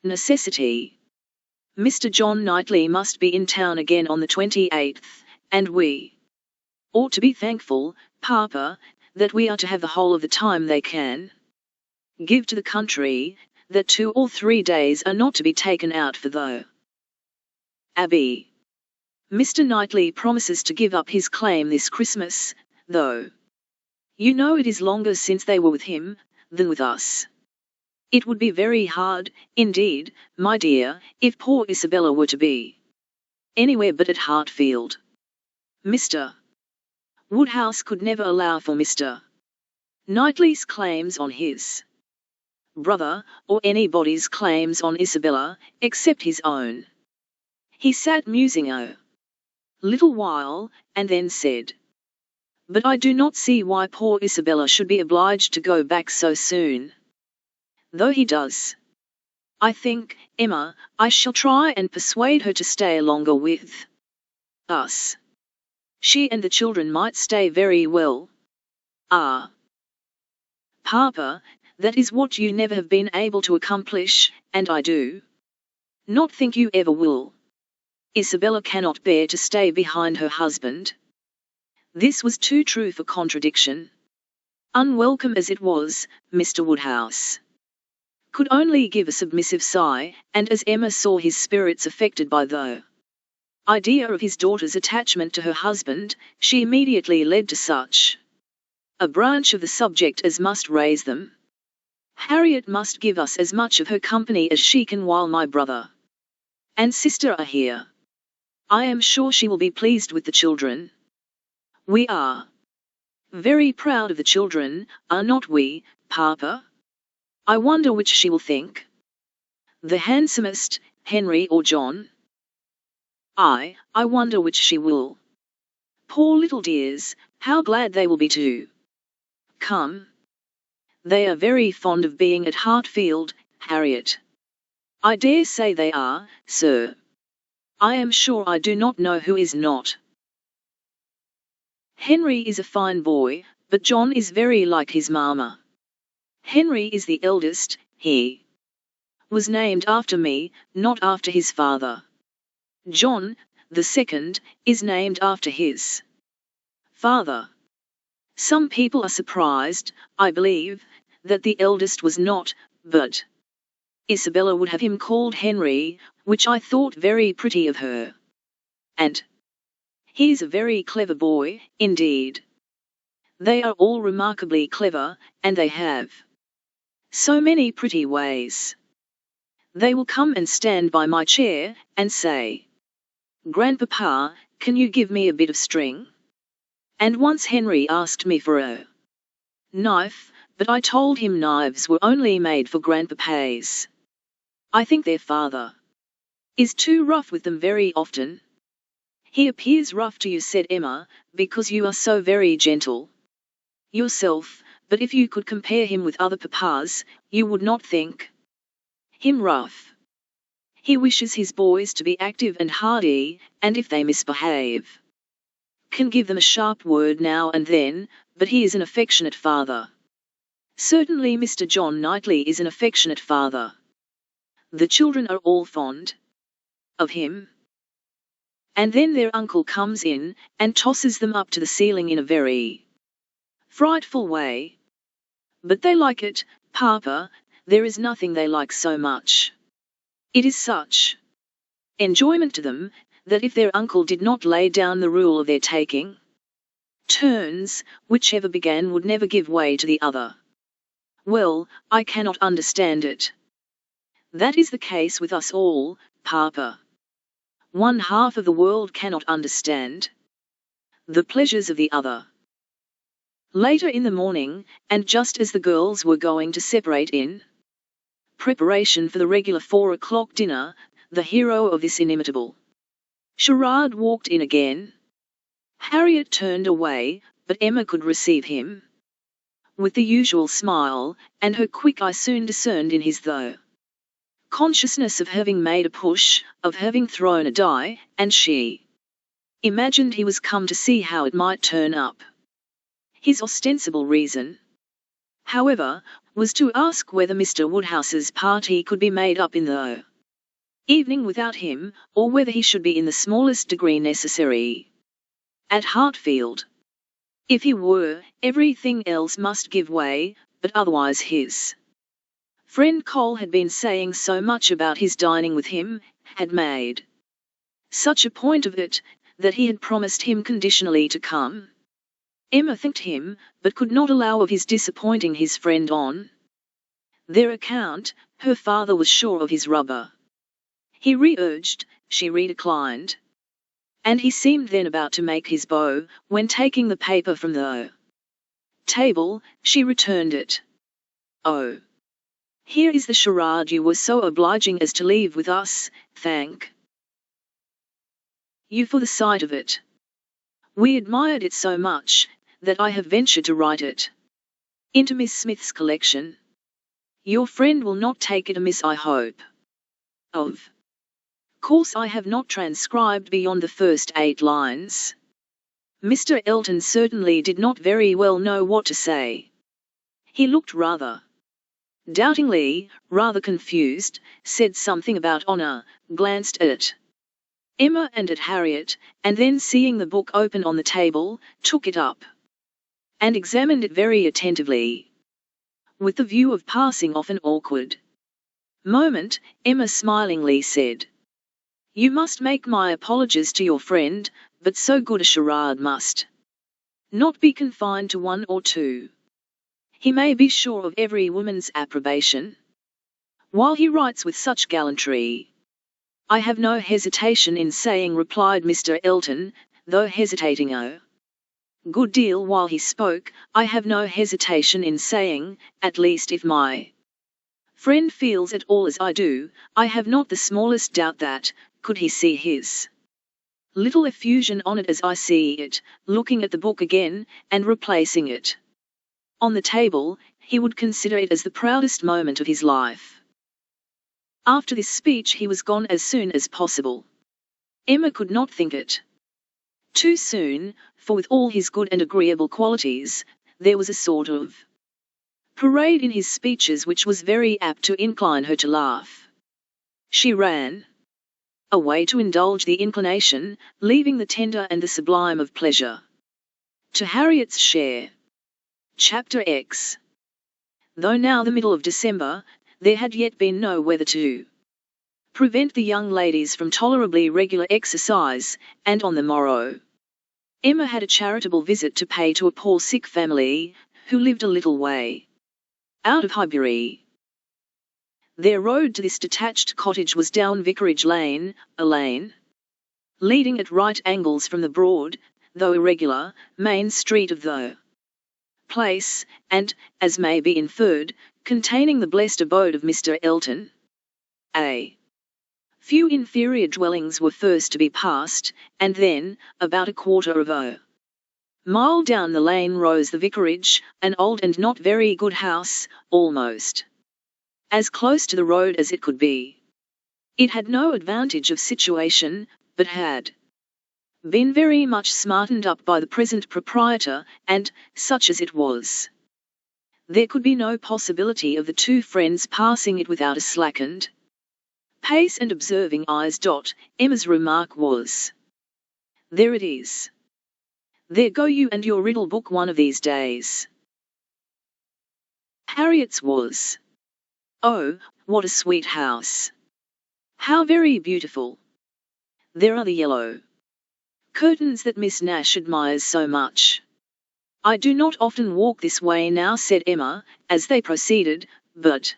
necessity. Mr. John Knightley must be in town again on the 28th, and we ought to be thankful, Papa, that we are to have the whole of the time they can give to the country, that 2 or 3 days are not to be taken out for the Abbey. Mr. Knightley promises to give up his claim this Christmas, though you know it is longer since they were with him than with us. It would be very hard, indeed, my dear, if poor Isabella were to be anywhere but at Hartfield. Mr. Woodhouse could never allow for Mr. Knightley's claims on his brother, or anybody's claims on Isabella, except his own. He sat musing a little while, and then said, "But I do not see why poor Isabella should be obliged to go back so soon. Though he does. I think, Emma, I shall try and persuade her to stay longer with us. She and the children might stay very well." "Ah, Papa, that is what you never have been able to accomplish, and I do not think you ever will. Isabella cannot bear to stay behind her husband." This was too true for contradiction. Unwelcome as it was, Mr. Woodhouse could only give a submissive sigh, and as Emma saw his spirits affected by the idea of his daughter's attachment to her husband, she immediately led to such a branch of the subject as must raise them. "Harriet must give us as much of her company as she can while my brother and sister are here. I am sure she will be pleased with the children. We are very proud of the children, are not we, Papa? I wonder which she will think the handsomest, Henry or John? I wonder which she will. Poor little dears, how glad they will be to come. They are very fond of being at Hartfield, Harriet." "I dare say they are, sir. I am sure I do not know who is not. Henry is a fine boy, but John is very like his mamma. Henry is the eldest, he was named after me, not after his father. John, the second, is named after his father. Some people are surprised, I believe, that the eldest was not, but Isabella would have him called Henry, which I thought very pretty of her. And he is a very clever boy, indeed. They are all remarkably clever, and they have so many pretty ways. They will come and stand by my chair, and say, 'Grandpapa, can you give me a bit of string?' And once Henry asked me for a knife, but I told him knives were only made for grandpapas. I think their father is too rough with them very often." "He appears rough to you," said Emma, "because you are so very gentle yourself, but if you could compare him with other papas, you would not think him rough. He wishes his boys to be active and hardy, and if they misbehave, can give them a sharp word now and then, but he is an affectionate father. Certainly Mr. John Knightley is an affectionate father. The children are all fond of him. And then their uncle comes in, and tosses them up to the ceiling in a very frightful way. But they like it, Papa, there is nothing they like so much. It is such enjoyment to them, that if their uncle did not lay down the rule of their taking turns, whichever began would never give way to the other. Well, I cannot understand it. That is the case with us all, Papa. One half of the world cannot understand the pleasures of the other. Later in the morning, and just as the girls were going to separate in preparation for the regular 4 o'clock dinner, the hero of this inimitable charade walked in again. Harriet turned away, but Emma could receive him with the usual smile, and her quick eye soon discerned in his the consciousness of having made a push, of having thrown a die, and she imagined he was come to see how it might turn up. His ostensible reason, however, was to ask whether Mr. Woodhouse's party could be made up in the evening without him, or whether he should be in the smallest degree necessary at Hartfield. If he were, everything else must give way, but otherwise his friend Cole had been saying so much about his dining with him, had made such a point of it, that he had promised him conditionally to come. Emma thanked him, but could not allow of his disappointing his friend on their account. Her father was sure of his rubber. He re-urged, she re-declined. And he seemed then about to make his bow, when taking the paper from the table, she returned it. "Oh, here is the charade you were so obliging as to leave with us, thank you for the sight of it. We admired it so much, that I have ventured to write it into Miss Smith's collection. Your friend will not take it amiss, I hope. Of course I have not transcribed beyond the first 8 lines." Mr. Elton certainly did not very well know what to say. He looked rather doubtingly, rather confused, said something about honour, glanced at Emma and at Harriet, and then seeing the book open on the table, took it up and examined it very attentively, with the view of passing off an awkward moment. Emma smilingly said, "You must make my apologies to your friend, but so good a charade must not be confined to 1 or 2. He may be sure of every woman's approbation while he writes with such gallantry." "I have no hesitation in saying," replied Mr. Elton, though hesitating a good deal while he spoke, "I have no hesitation in saying, at least if my friend feels at all as I do, I have not the smallest doubt that, could he see his little effusion on it as I see it, looking at the book again, and replacing it on the table, he would consider it as the proudest moment of his life." After this speech he was gone as soon as possible. Emma could not think it too soon, for with all his good and agreeable qualities, there was a sort of parade in his speeches which was very apt to incline her to laugh. She ran away to indulge the inclination, leaving the tender and the sublime of pleasure to Harriet's share. Chapter X. Though now the middle of December, there had yet been no weather to prevent the young ladies from tolerably regular exercise, and on the morrow Emma had a charitable visit to pay to a poor sick family, who lived a little way out of Highbury. Their road to this detached cottage was down Vicarage Lane, a lane leading at right angles from the broad, though irregular, main street of the place, and, as may be inferred, containing the blessed abode of Mr. Elton. A few inferior dwellings were first to be passed, and then, about a quarter of a mile down the lane rose the vicarage, an old and not very good house, almost as close to the road as it could be. It had no advantage of situation, but had been very much smartened up by the present proprietor, and, such as it was, there could be no possibility of the 2 friends passing it without a slackened pace and observing eyes. Emma's remark was, "There it is. There go you and your riddle book one of these days." Harriet's was, "Oh, what a sweet house. How very beautiful. There are the yellow curtains that Miss Nash admires so much." "I do not often walk this way now," said Emma, as they proceeded, "but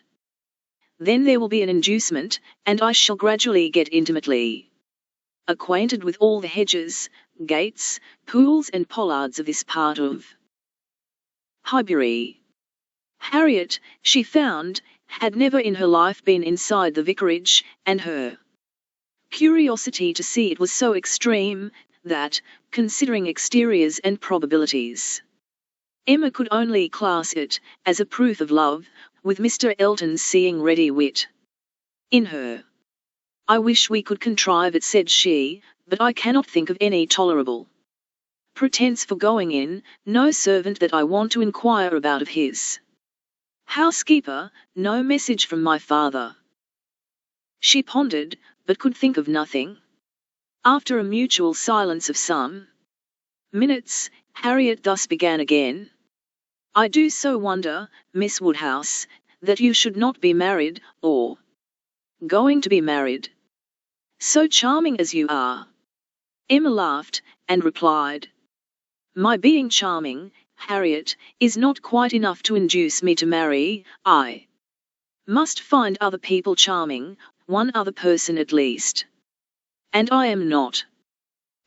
Then there will be an inducement, and I shall gradually get intimately acquainted with all the hedges, gates, pools and pollards of this part of Highbury. Harriet, she found, had never in her life been inside the vicarage, and her curiosity to see it was so extreme, that, considering exteriors and probabilities, Emma could only class it as a proof of love, with Mr. Elton's seeing ready wit in her. "I wish we could contrive it," said she, "but I cannot think of any tolerable pretence for going in. No servant that I want to inquire about of his housekeeper, no message from my father." She pondered, but could think of nothing. After a mutual silence of some minutes, Harriet thus began again. "I do so wonder, Miss Woodhouse, that you should not be married, or going to be married. So charming as you are." Emma laughed, and replied, "My being charming, Harriet, is not quite enough to induce me to marry. I must find other people charming, one other person at least. And I am not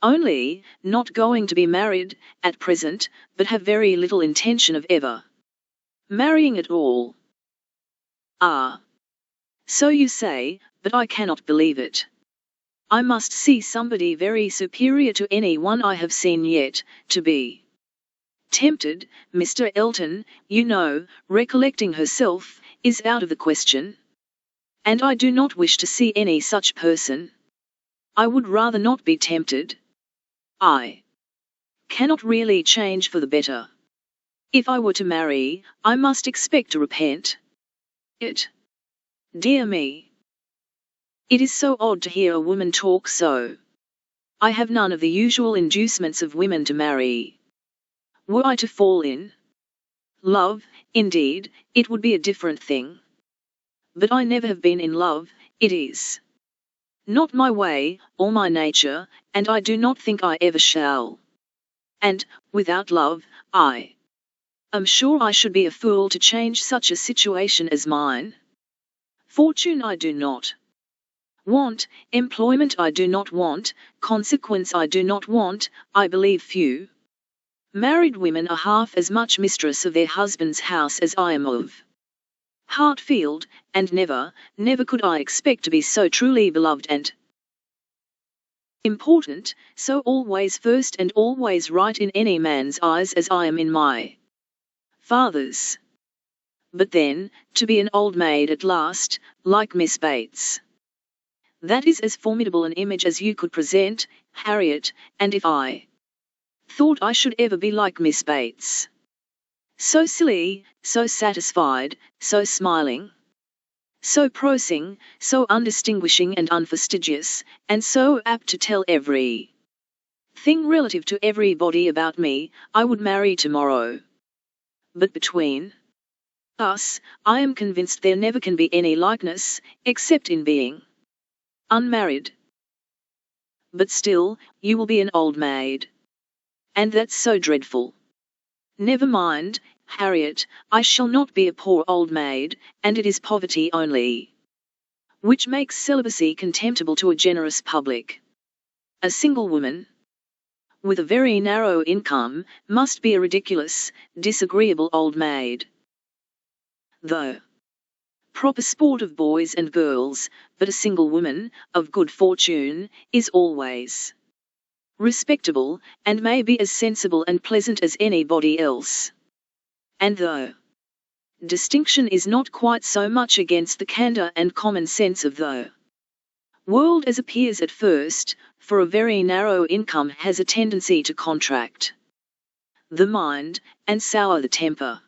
only not going to be married, at present, but have very little intention of ever marrying at all." "Ah, so you say, but I cannot believe it. I must see somebody very superior to any one I have seen yet, to be tempted. Mr. Elton, you know, recollecting herself, is out of the question. And I do not wish to see any such person. I would rather not be tempted. I cannot really change for the better. If I were to marry, I must expect to repent it. Dear me! It is so odd to hear a woman talk so. I have none of the usual inducements of women to marry. Were I to fall in love, indeed, it would be a different thing. But I never have been in love. It is not my way, or my nature, and I do not think I ever shall. And, without love, I am sure I should be a fool to change such a situation as mine. Fortune I do not want, employment I do not want, consequence I do not want. I believe few married women are half as much mistress of their husband's house as I am of Hartfield, and never, never could I expect to be so truly beloved and important, so always first and always right in any man's eyes as I am in my father's. But then, to be an old maid at last, like Miss Bates. That is as formidable an image as you could present, Harriet, and if I thought I should ever be like Miss Bates. So silly, so satisfied, so smiling, so prosing, so undistinguishing and unfastidious, and so apt to tell every thing relative to everybody about me, I would marry tomorrow. But between us, I am convinced there never can be any likeness, except in being unmarried. But still, you will be an old maid. And that's so dreadful. Never mind, Harriet, I shall not be a poor old maid, and it is poverty only which makes celibacy contemptible to a generous public. A single woman with a very narrow income must be a ridiculous, disagreeable old maid. Though proper sport of boys and girls, but a single woman, of good fortune, is always respectable, and may be as sensible and pleasant as anybody else. And though distinction is not quite so much against the candour and common sense of the world as appears at first, for a very narrow income has a tendency to contract the mind, and sour the temper.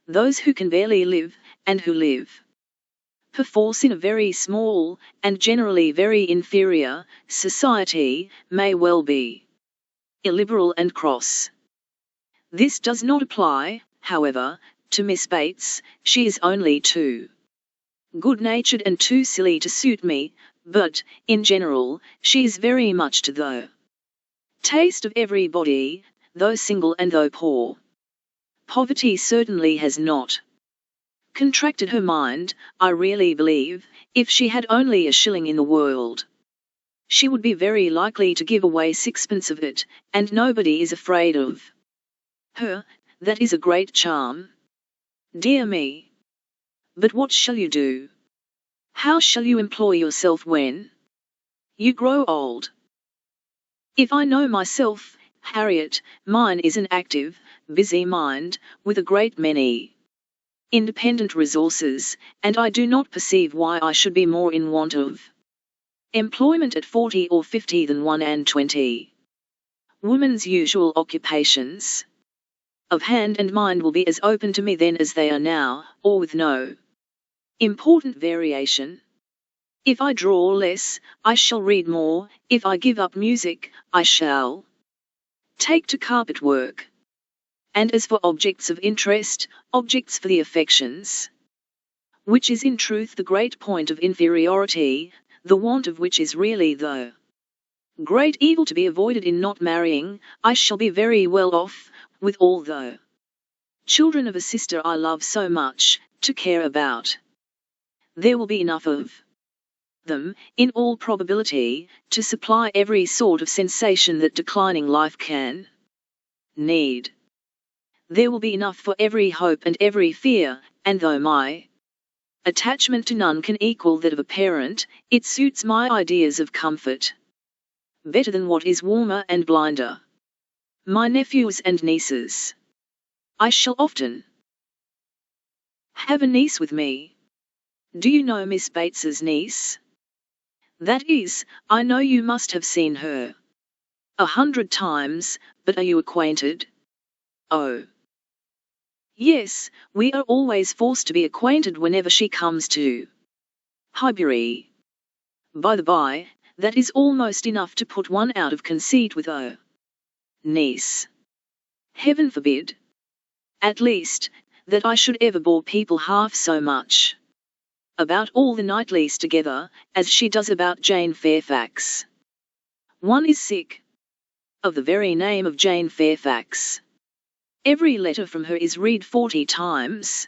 Those who can barely live, and who live perforce in a very small, and generally very inferior, society, may well be illiberal and cross. This does not apply, however, to Miss Bates. She is only too good-natured and too silly to suit me, but, in general, she is very much to the taste of everybody, though single and though poor. Poverty certainly has not contracted her mind. I really believe, if she had only a shilling in the world, she would be very likely to give away sixpence of it, and nobody is afraid of her. That is a great charm. Dear me! But what shall you do? How shall you employ yourself when you grow old? If I know myself, Harriet, mine is an active, busy mind, with a great many independent resources, and I do not perceive why I should be more in want of employment at 40 or 50 than 21. Women's usual occupations of hand and mind will be as open to me then as they are now, or with no important variation. If I draw less, I shall read more. If I give up music, I shall take to carpet work. And as for objects of interest, objects for the affections, which is in truth the great point of inferiority, the want of which is really the great evil to be avoided in not marrying, I shall be very well off, with all the children of a sister I love so much, to care about. There will be enough of them, in all probability, to supply every sort of sensation that declining life can need. There will be enough for every hope and every fear, and though my attachment to none can equal that of a parent, it suits my ideas of comfort better than what is warmer and blinder. My nephews and nieces. I shall often have a niece with me. Do you know Miss Bates's niece? That is, I know you must have seen her 100 times, but are you acquainted? Oh, yes, we are always forced to be acquainted whenever she comes to Highbury. By the by, that is almost enough to put one out of conceit with a niece. Heaven forbid, at least, that I should ever bore people half so much about all the Knightleys together, as she does about Jane Fairfax. One is sick of the very name of Jane Fairfax. Every letter from her is read 40 times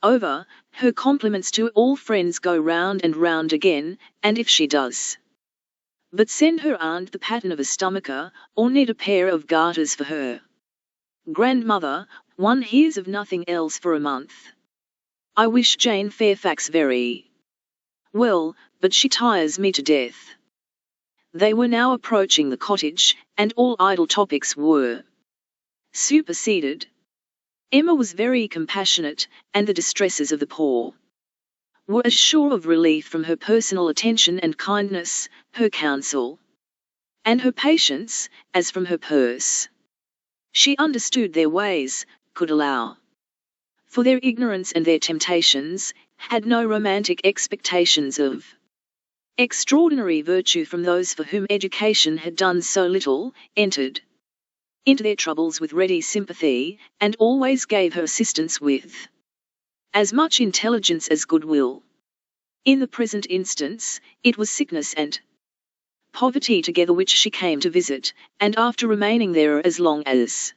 over, her compliments to all friends go round and round again, and if she does but send her aunt the pattern of a stomacher, or knit a pair of garters for her grandmother, one hears of nothing else for a month. I wish Jane Fairfax very well, but she tires me to death. They were now approaching the cottage, and all idle topics were superseded. Emma was very compassionate, and the distresses of the poor were as sure of relief from her personal attention and kindness, her counsel, and her patience, as from her purse. She understood their ways, could allow for their ignorance and their temptations, had no romantic expectations of extraordinary virtue from those for whom education had done so little, entered into their troubles with ready sympathy, and always gave her assistance with as much intelligence as goodwill. In the present instance, it was sickness and poverty together which she came to visit, and after remaining there as long as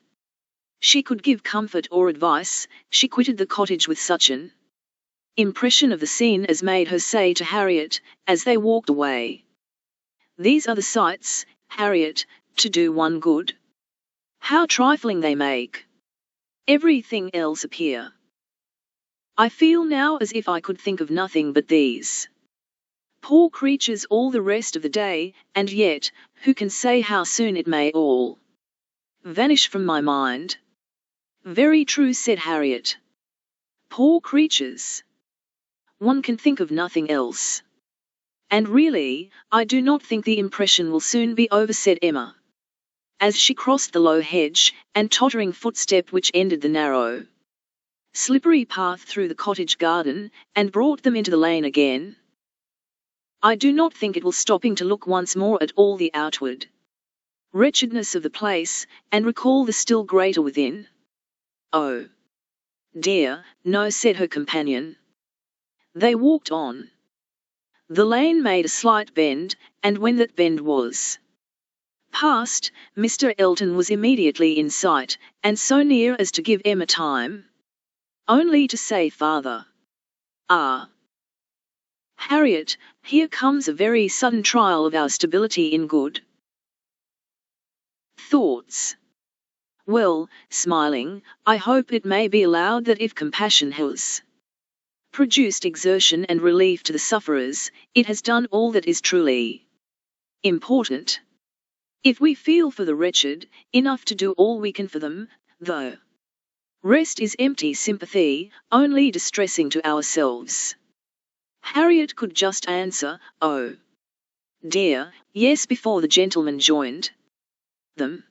she could give comfort or advice, she quitted the cottage with such an impression of the scene as made her say to Harriet, as they walked away, "These are the sights, Harriet, to do one good. How trifling they make everything else appear. I feel now as if I could think of nothing but these poor creatures all the rest of the day, and yet, who can say how soon it may all vanish from my mind?" "Very true," said Harriet. "Poor creatures. One can think of nothing else. And really, I do not think the impression will soon be over," said Emma, as she crossed the low hedge and tottering footstep which ended the narrow, slippery path through the cottage garden, and brought them into the lane again. "I do not think it will stopping to look once more at all the outward wretchedness of the place, and recall the still greater within." "Oh, dear, no," said her companion. They walked on. The lane made a slight bend, and when that bend was past, Mr. Elton was immediately in sight, and so near as to give Emma time only to say, "Father. Ah, Harriet, here comes a very sudden trial of our stability in good thoughts." Well, smiling, I hope it may be allowed that if compassion has produced exertion and relief to the sufferers, it has done all that is truly important. If we feel for the wretched, enough to do all we can for them, the rest is empty sympathy, only distressing to ourselves. Harriet could just answer, "Oh, dear, yes," before the gentleman joined them.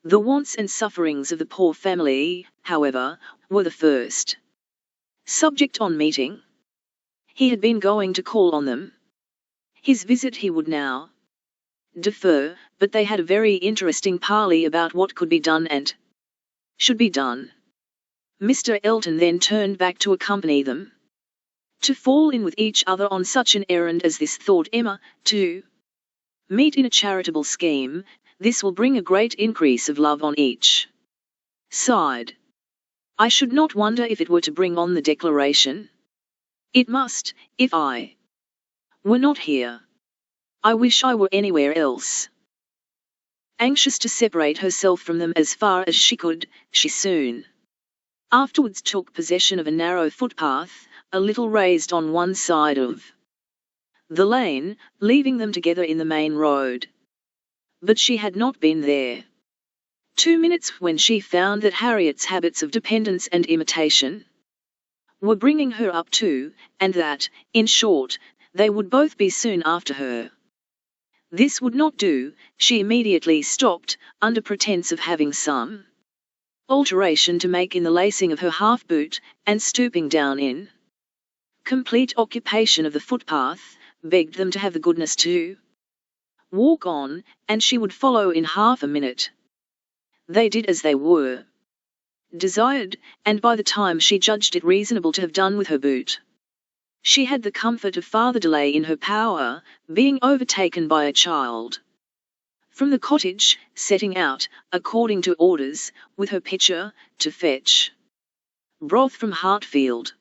The wants and sufferings of the poor family, however, were the first subject on meeting. He had been going to call on them. His visit he would now defer, but they had a very interesting parley about what could be done and should be done. Mr. Elton then turned back to accompany them. To fall in with each other on such an errand as this, thought Emma, to meet in a charitable scheme, this will bring a great increase of love on each side. I should not wonder if it were to bring on the declaration. It must, if I were not here. I wish I were anywhere else. Anxious to separate herself from them as far as she could, she soon afterwards took possession of a narrow footpath, a little raised on one side of the lane, leaving them together in the main road. But she had not been there 2 minutes when she found that Harriet's habits of dependence and imitation were bringing her up too, and that, in short, they would both be soon after her. This would not do. She immediately stopped, under pretence of having some alteration to make in the lacing of her half-boot, and stooping down in complete occupation of the footpath, begged them to have the goodness to walk on, and she would follow in half a minute. They did as they were desired, and by the time she judged it reasonable to have done with her boot, she had the comfort of farther delay in her power, being overtaken by a child from the cottage, setting out, according to orders, with her pitcher, to fetch broth from Hartfield.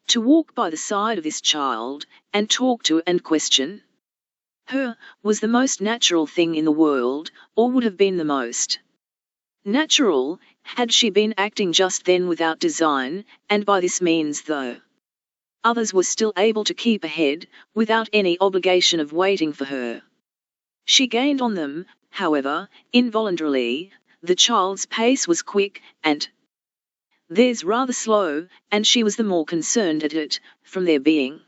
To walk by the side of this child, and talk to and question her, was the most natural thing in the world, or would have been the most natural, had she been acting just then without design, and by this means, though others were still able to keep ahead, without any obligation of waiting for her. She gained on them, however, involuntarily. The child's pace was quick, and theirs rather slow, and she was the more concerned at it, from their being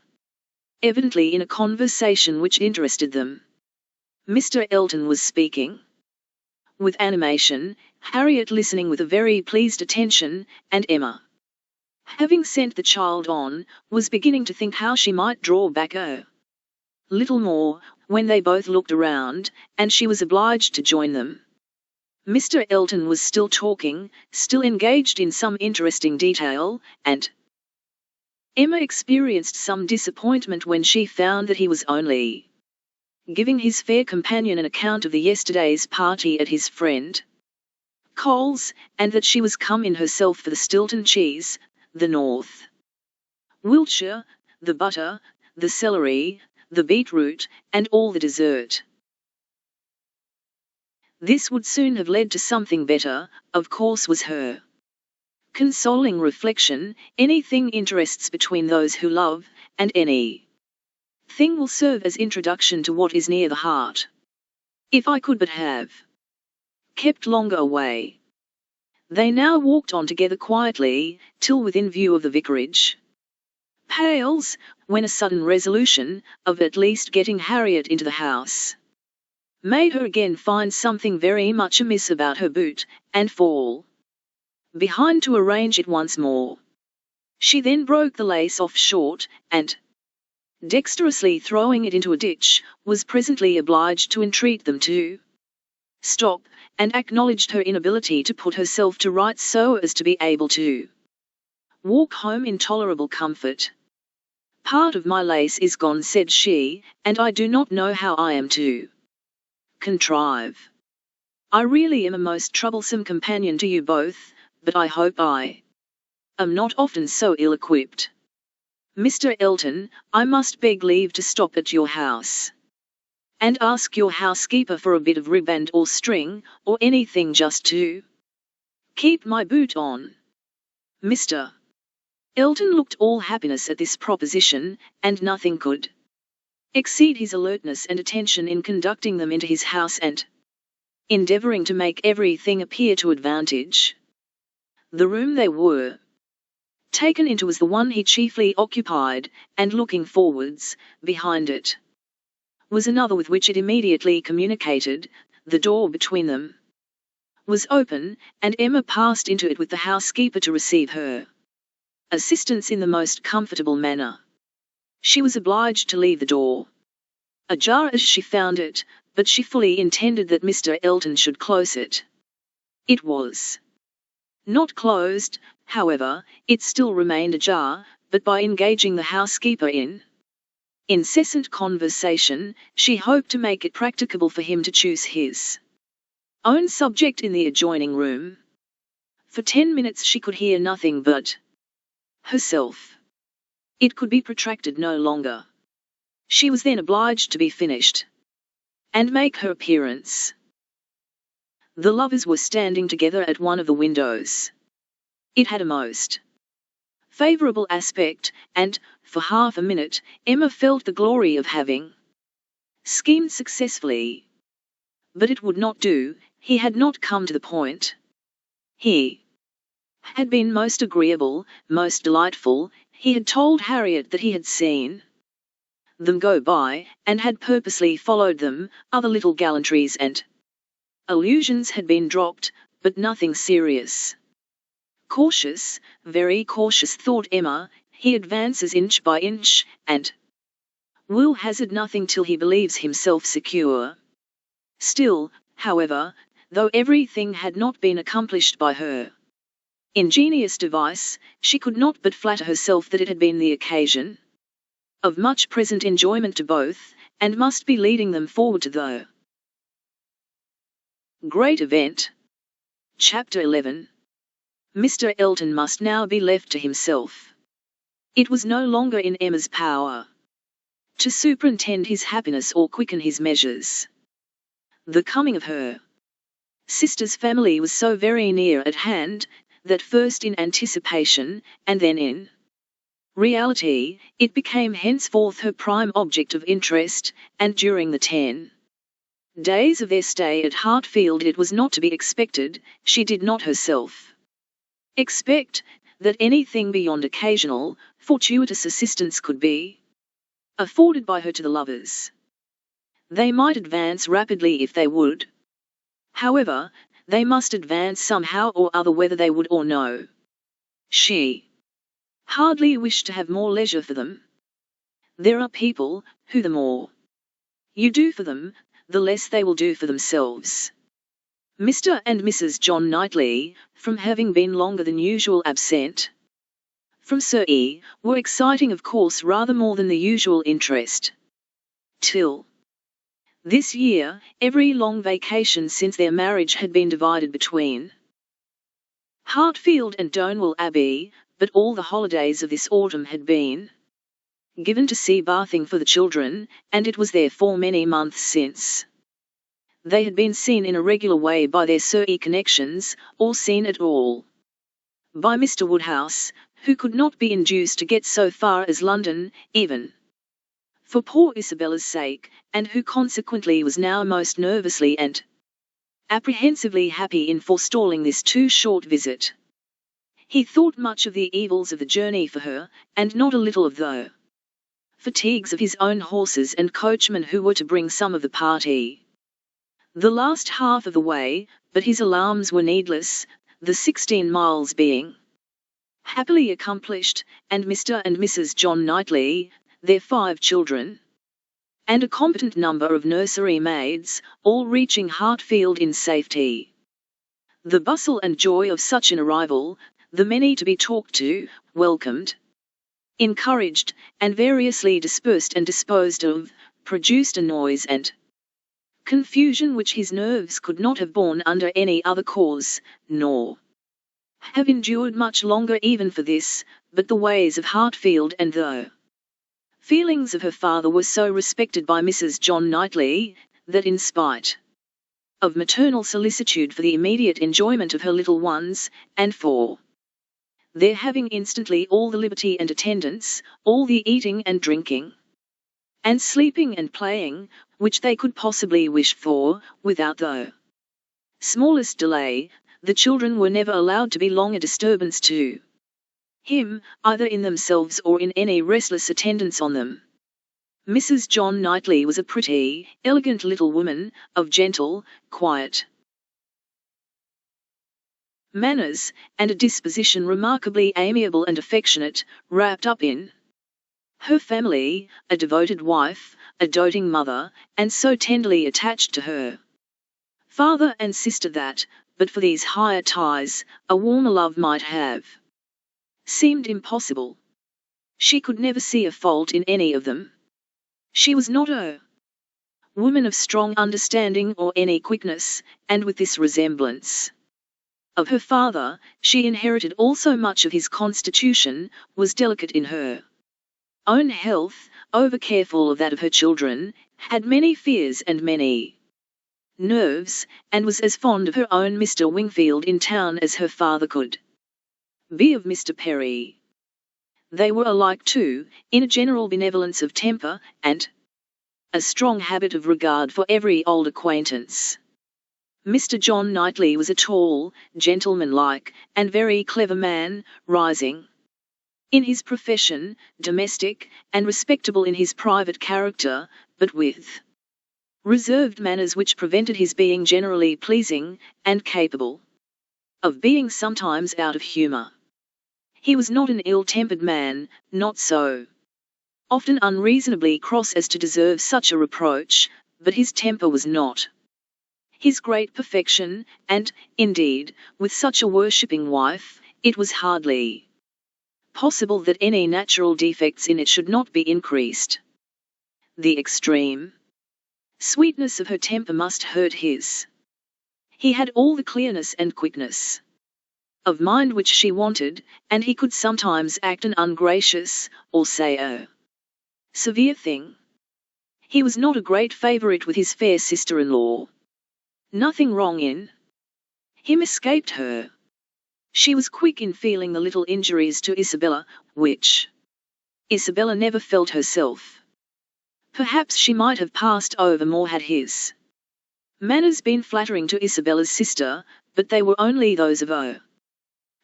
evidently in a conversation which interested them. Mr. Elton was speaking with animation, Harriet listening with a very pleased attention, and Emma, having sent the child on, was beginning to think how she might draw back a little more, when they both looked around, and she was obliged to join them. Mr. Elton was still talking, still engaged in some interesting detail, and Emma experienced some disappointment when she found that he was only giving his fair companion an account of the yesterday's party at his friend Cole's, and that she was come in herself for the Stilton cheese, the North Wiltshire, the butter, the celery, the beetroot, and all the dessert. This would soon have led to something better, of course, was her consoling reflection. Anything interests between those who love, and any thing will serve as introduction to what is near the heart. If I could but have kept longer away. They now walked on together quietly, till within view of the vicarage pales, when a sudden resolution, of at least getting Harriet into the house, made her again find something very much amiss about her boot, and fall behind to arrange it once more. She then broke the lace off short, and, dexterously throwing it into a ditch, was presently obliged to entreat them to stop, and acknowledged her inability to put herself to rights so as to be able to walk home in tolerable comfort. "Part of my lace is gone," said she, "and I do not know how I am to contrive. I really am a most troublesome companion to you both, but I hope I am not often so ill-equipped. Mr. Elton, I must beg leave to stop at your house. And ask your housekeeper for a bit of riband or string, or anything just to keep my boot on. Mr. Elton looked all happiness at this proposition, and nothing could exceed his alertness and attention in conducting them into his house and endeavouring to make everything appear to advantage. The room they were taken into was the one he chiefly occupied, and looking forwards, behind it was another with which it immediately communicated. The door between them was open, and Emma passed into it with the housekeeper to receive her assistance in the most comfortable manner. She was obliged to leave the door ajar as she found it, but she fully intended that Mr. Elton should close it. It was not closed, however. It still remained ajar, but by engaging the housekeeper in incessant conversation, she hoped to make it practicable for him to choose his own subject in the adjoining room. For 10 minutes she could hear nothing but herself. It could be protracted no longer. She was then obliged to be finished and make her appearance. The lovers were standing together at one of the windows. It had a most favourable aspect, and, for half a minute, Emma felt the glory of having schemed successfully. But it would not do. He had not come to the point. He had been most agreeable, most delightful. He had told Harriet that he had seen them go by, and had purposely followed them. Other little gallantries and allusions had been dropped, but nothing serious. Cautious, very cautious, thought Emma, he advances inch by inch, and will hazard nothing till he believes himself secure. Still, however, though everything had not been accomplished by her ingenious device, she could not but flatter herself that it had been the occasion of much present enjoyment to both, and must be leading them forward to the great event. Chapter 11. Mr. Elton must now be left to himself. It was no longer in Emma's power to superintend his happiness or quicken his measures. The coming of her sister's family was so very near at hand, that first in anticipation, and then in reality, it became henceforth her prime object of interest, and during the 10 days of their stay at Hartfield it was not to be expected, she did not herself expect, that anything beyond occasional, fortuitous assistance could be afforded by her to the lovers. They might advance rapidly if they would. However, they must advance somehow or other, whether they would or no. She hardly wished to have more leisure for them. There are people who the more you do for them, the less they will do for themselves. Mr. and Mrs. John Knightley, from having been longer than usual absent from Sir E., were exciting of course rather more than the usual interest. Till this year, every long vacation since their marriage had been divided between Hartfield and Donwell Abbey, but all the holidays of this autumn had been given to sea bathing for the children, and it was therefore many months since they had been seen in a regular way by their Sir E connections, or seen at all by Mr. Woodhouse, who could not be induced to get so far as London, even for poor Isabella's sake, and who consequently was now most nervously and apprehensively happy in forestalling this too short visit. He thought much of the evils of the journey for her, and not a little of the fatigues of his own horses and coachman who were to bring some of the party the last half of the way, but his alarms were needless, the 16 miles being happily accomplished, and Mr. and Mrs. John Knightley, their 5 children, and a competent number of nursery maids, all reaching Hartfield in safety. The bustle and joy of such an arrival, the many to be talked to, welcomed, encouraged, and variously dispersed and disposed of, produced a noise and confusion which his nerves could not have borne under any other cause, nor have endured much longer even for this, but the ways of Hartfield and the feelings of her father were so respected by Mrs. John Knightley, that in spite of maternal solicitude for the immediate enjoyment of her little ones, and for their having instantly all the liberty and attendance, all the eating and drinking, and sleeping and playing, which they could possibly wish for, without the smallest delay, the children were never allowed to be long a disturbance to him, either in themselves or in any restless attendance on them. Mrs. John Knightley was a pretty, elegant little woman, of gentle, quiet manners, and a disposition remarkably amiable and affectionate, wrapped up in her family, a devoted wife, a doting mother, and so tenderly attached to her father and sister that, but for these higher ties, a warmer love might have seemed impossible. She could never see a fault in any of them. She was not a woman of strong understanding or any quickness, and with this resemblance of her father, she inherited also much of his constitution, was delicate in her own health, over-careful of that of her children, had many fears and many nerves, and was as fond of her own Mr. Wingfield in town as her father could be of Mr. Perry. They were alike too, in a general benevolence of temper, and a strong habit of regard for every old acquaintance. Mr. John Knightley was a tall, gentlemanlike, and very clever man, rising in his profession, domestic, and respectable in his private character, but with reserved manners which prevented his being generally pleasing, and capable of being sometimes out of humour. He was not an ill-tempered man, not so often unreasonably cross as to deserve such a reproach, but his temper was not his great perfection, and, indeed, with such a worshipping wife, it was hardly possible that any natural defects in it should not be increased. The extreme sweetness of her temper must hurt his. He had all the clearness and quickness of mind which she wanted, and he could sometimes act an ungracious, or say a severe thing. He was not a great favourite with his fair sister-in-law. Nothing wrong in him escaped her. She was quick in feeling the little injuries to Isabella, which Isabella never felt herself. Perhaps she might have passed over more had his manners been flattering to Isabella's sister, but they were only those of a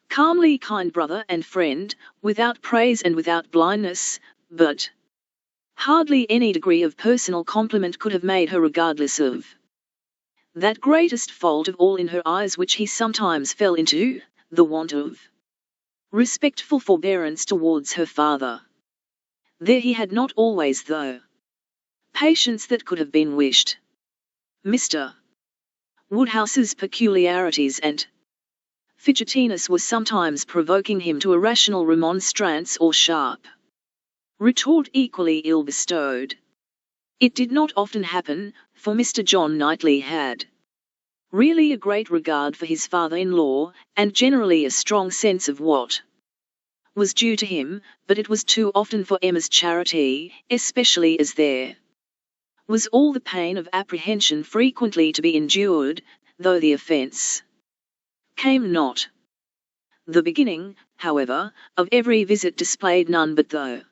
calmly kind brother and friend, without praise and without blindness, but hardly any degree of personal compliment could have made her regardless of that greatest fault of all in her eyes which he sometimes fell into, the want of respectful forbearance towards her father. There he had not always the patience that could have been wished. Mr. Woodhouse's peculiarities and fidgetiness were sometimes provoking him to irrational remonstrance or sharp retort equally ill bestowed. It did not often happen, for Mr. John Knightley had really a great regard for his father-in-law, and generally a strong sense of what was due to him, but it was too often for Emma's charity, especially as there was all the pain of apprehension frequently to be endured, though the offence came not. The beginning, however, of every visit displayed none but the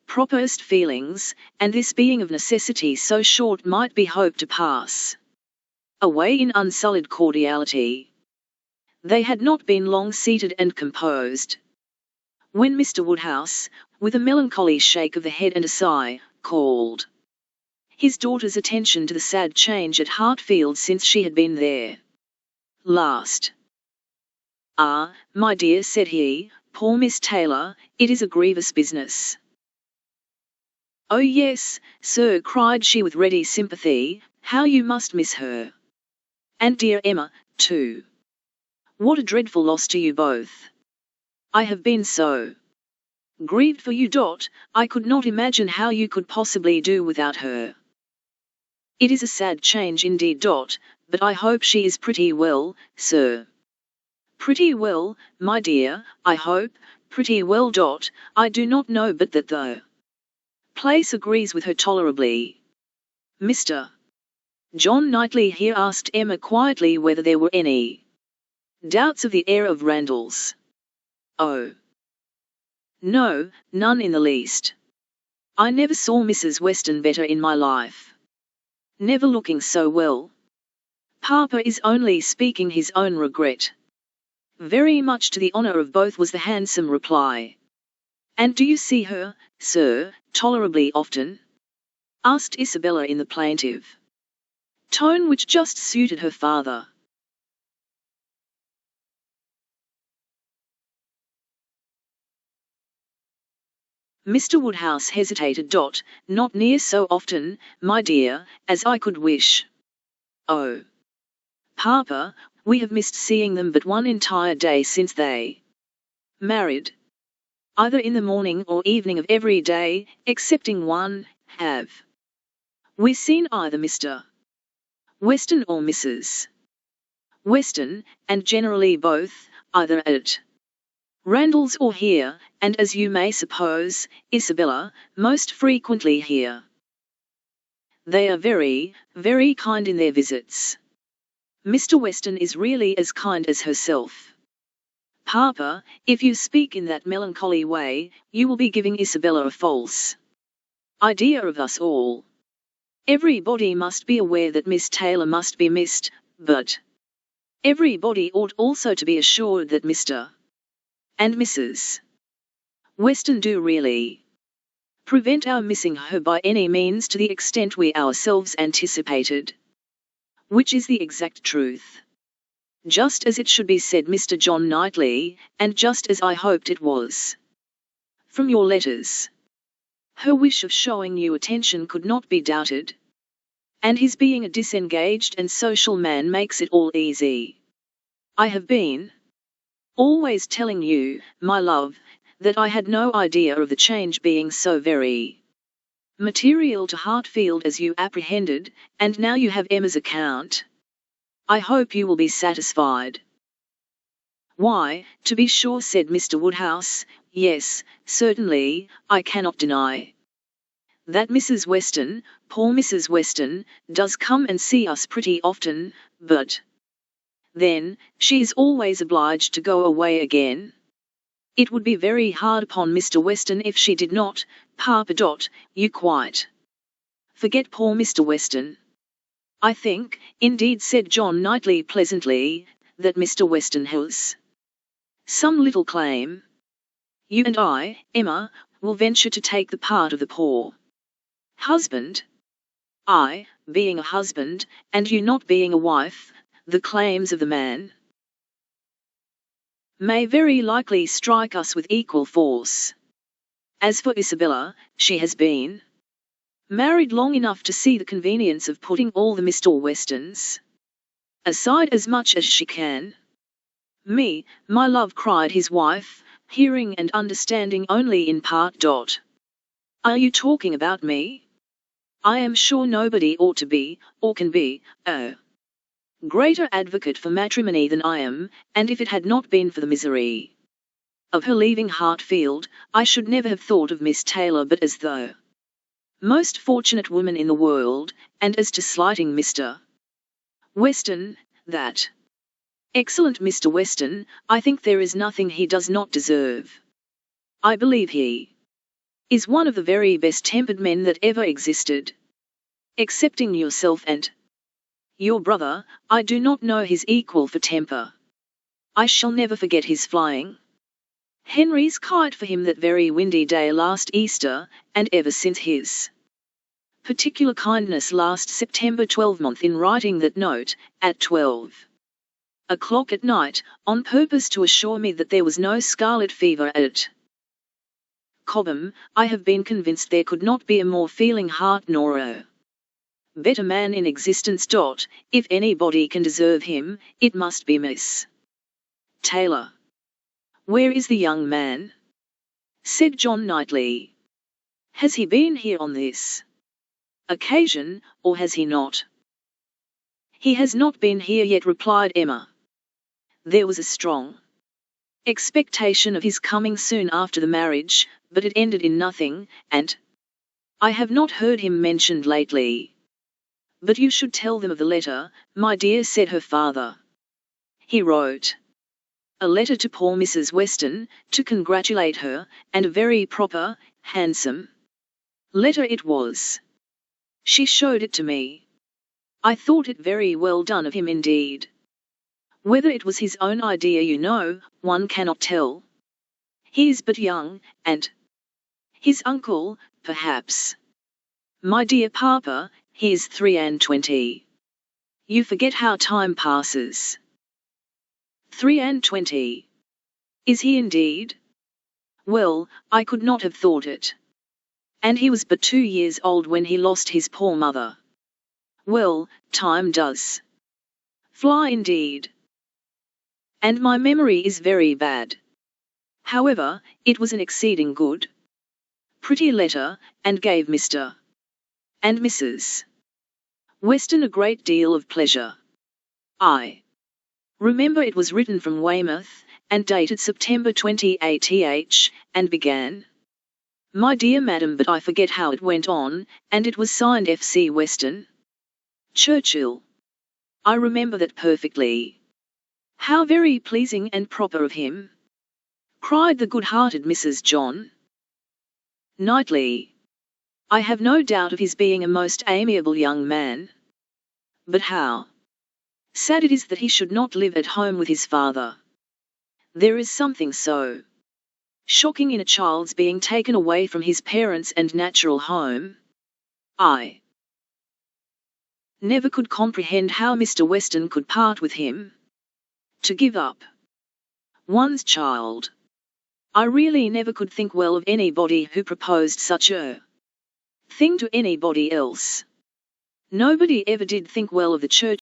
properest feelings, and this being of necessity so short might be hoped to pass away in unsullied cordiality. They had not been long seated and composed when Mr. Woodhouse, with a melancholy shake of the head and a sigh, called his daughter's attention to the sad change at Hartfield since she had been there last. "Ah, my dear," said he, "poor Miss Taylor, it is a grievous business." "Oh yes, sir," cried she with ready sympathy, "how you must miss her. And dear Emma, too. What a dreadful loss to you both. I have been so grieved for you. I could not imagine how you could possibly do without her. It is a sad change indeed. But I hope she is pretty well, sir." Pretty well, my dear, I hope, pretty well. I do not know but that though. Place agrees with her tolerably. Mr. John Knightley here asked Emma quietly whether there were any doubts of the heir of Randalls. Oh, no, none in the least. I never saw Mrs. Weston better in my life. Never looking so well. Papa is only speaking his own regret. Very much to the honour of both was the handsome reply. And do you see her, sir, tolerably often? Asked Isabella in the plaintive tone which just suited her father. Mr. Woodhouse hesitated. Not near so often, my dear, as I could wish. Oh, Papa, we have missed seeing them but one entire day since they married. Either in the morning or evening of every day, excepting one, have we seen either Mr. Weston or Mrs. Weston, and generally both, either at Randalls or here, and as you may suppose, Isabella, most frequently here. They are very, very kind in their visits. Mr. Weston is really as kind as herself. Papa, if you speak in that melancholy way, you will be giving Isabella a false idea of us all. Everybody must be aware that Miss Taylor must be missed, but everybody ought also to be assured that Mr. and Mrs. Weston do really prevent our missing her by any means to the extent we ourselves anticipated. Which is the exact truth. Just as it should be said, Mr. John Knightley, and just as I hoped it was. From your letters, her wish of showing you attention could not be doubted. And his being a disengaged and social man makes it all easy. I have been always telling you, my love, that I had no idea of the change being so very material to Hartfield as you apprehended, and now you have Emma's account. I hope you will be satisfied. Why, to be sure, said Mr. Woodhouse, yes, certainly, I cannot deny that Mrs. Weston, poor Mrs. Weston, does come and see us pretty often, but then, she is always obliged to go away again. It would be very hard upon Mr. Weston if she did not, Papa. You quite forget poor Mr. Weston. I think, indeed, said John Knightley pleasantly, that Mr. Weston has some little claim. You and I, Emma, will venture to take the part of the poor husband. I, being a husband, and you not being a wife, the claims of the man may very likely strike us with equal force. As for Isabella, she has been married long enough to see the convenience of putting all the Mr. Westons aside as much as she can. Me, my love, cried his wife, hearing and understanding only in part. Are you talking about me? I am sure nobody ought to be, or can be, a greater advocate for matrimony than I am, and if it had not been for the misery of her leaving Hartfield, I should never have thought of Miss Taylor but as though most fortunate woman in the world, and as to slighting Mr. Weston, that excellent Mr. Weston, I think there is nothing he does not deserve. I believe he is one of the very best-tempered men that ever existed. Excepting yourself and your brother, I do not know his equal for temper. I shall never forget his flying Henry's kite for him that very windy day last Easter, and ever since his particular kindness last September 12th in writing that note, at 12 o'clock at night, on purpose to assure me that there was no scarlet fever at Cobham. I have been convinced there could not be a more feeling heart nor a better man in existence. If anybody can deserve him, it must be Miss Taylor. Where is the young man? Said John Knightley. Has he been here on this occasion, or has he not? He has not been here yet, replied Emma. There was a strong expectation of his coming soon after the marriage, but it ended in nothing, and I have not heard him mentioned lately. But you should tell them of the letter, my dear, said her father. He wrote a letter to poor Mrs. Weston, to congratulate her, and a very proper, handsome letter it was. She showed it to me. I thought it very well done of him indeed. Whether it was his own idea, one cannot tell. He is but young, and his uncle, perhaps. My dear papa, he is 23. You forget how time passes. 23. Is he indeed? Well, I could not have thought it. And he was but 2 years old when he lost his poor mother. Well, time does fly indeed. And my memory is very bad. However, it was an exceeding good, pretty letter, and gave Mr. and Mrs. Weston a great deal of pleasure. I remember it was written from Weymouth, and dated September 28th, and began, My dear Madam, but I forget how it went on, and it was signed F.C. Weston Churchill. I remember that perfectly. How very pleasing and proper of him, cried the good-hearted Mrs. John Knightley. I have no doubt of his being a most amiable young man. But how sad it is that he should not live at home with his father. There is something so shocking in a child's being taken away from his parents and natural home. I never could comprehend how Mr. Weston could part with him. To give up one's child. I really never could think well of anybody who proposed such a thing to anybody else. Nobody ever did think well of the Church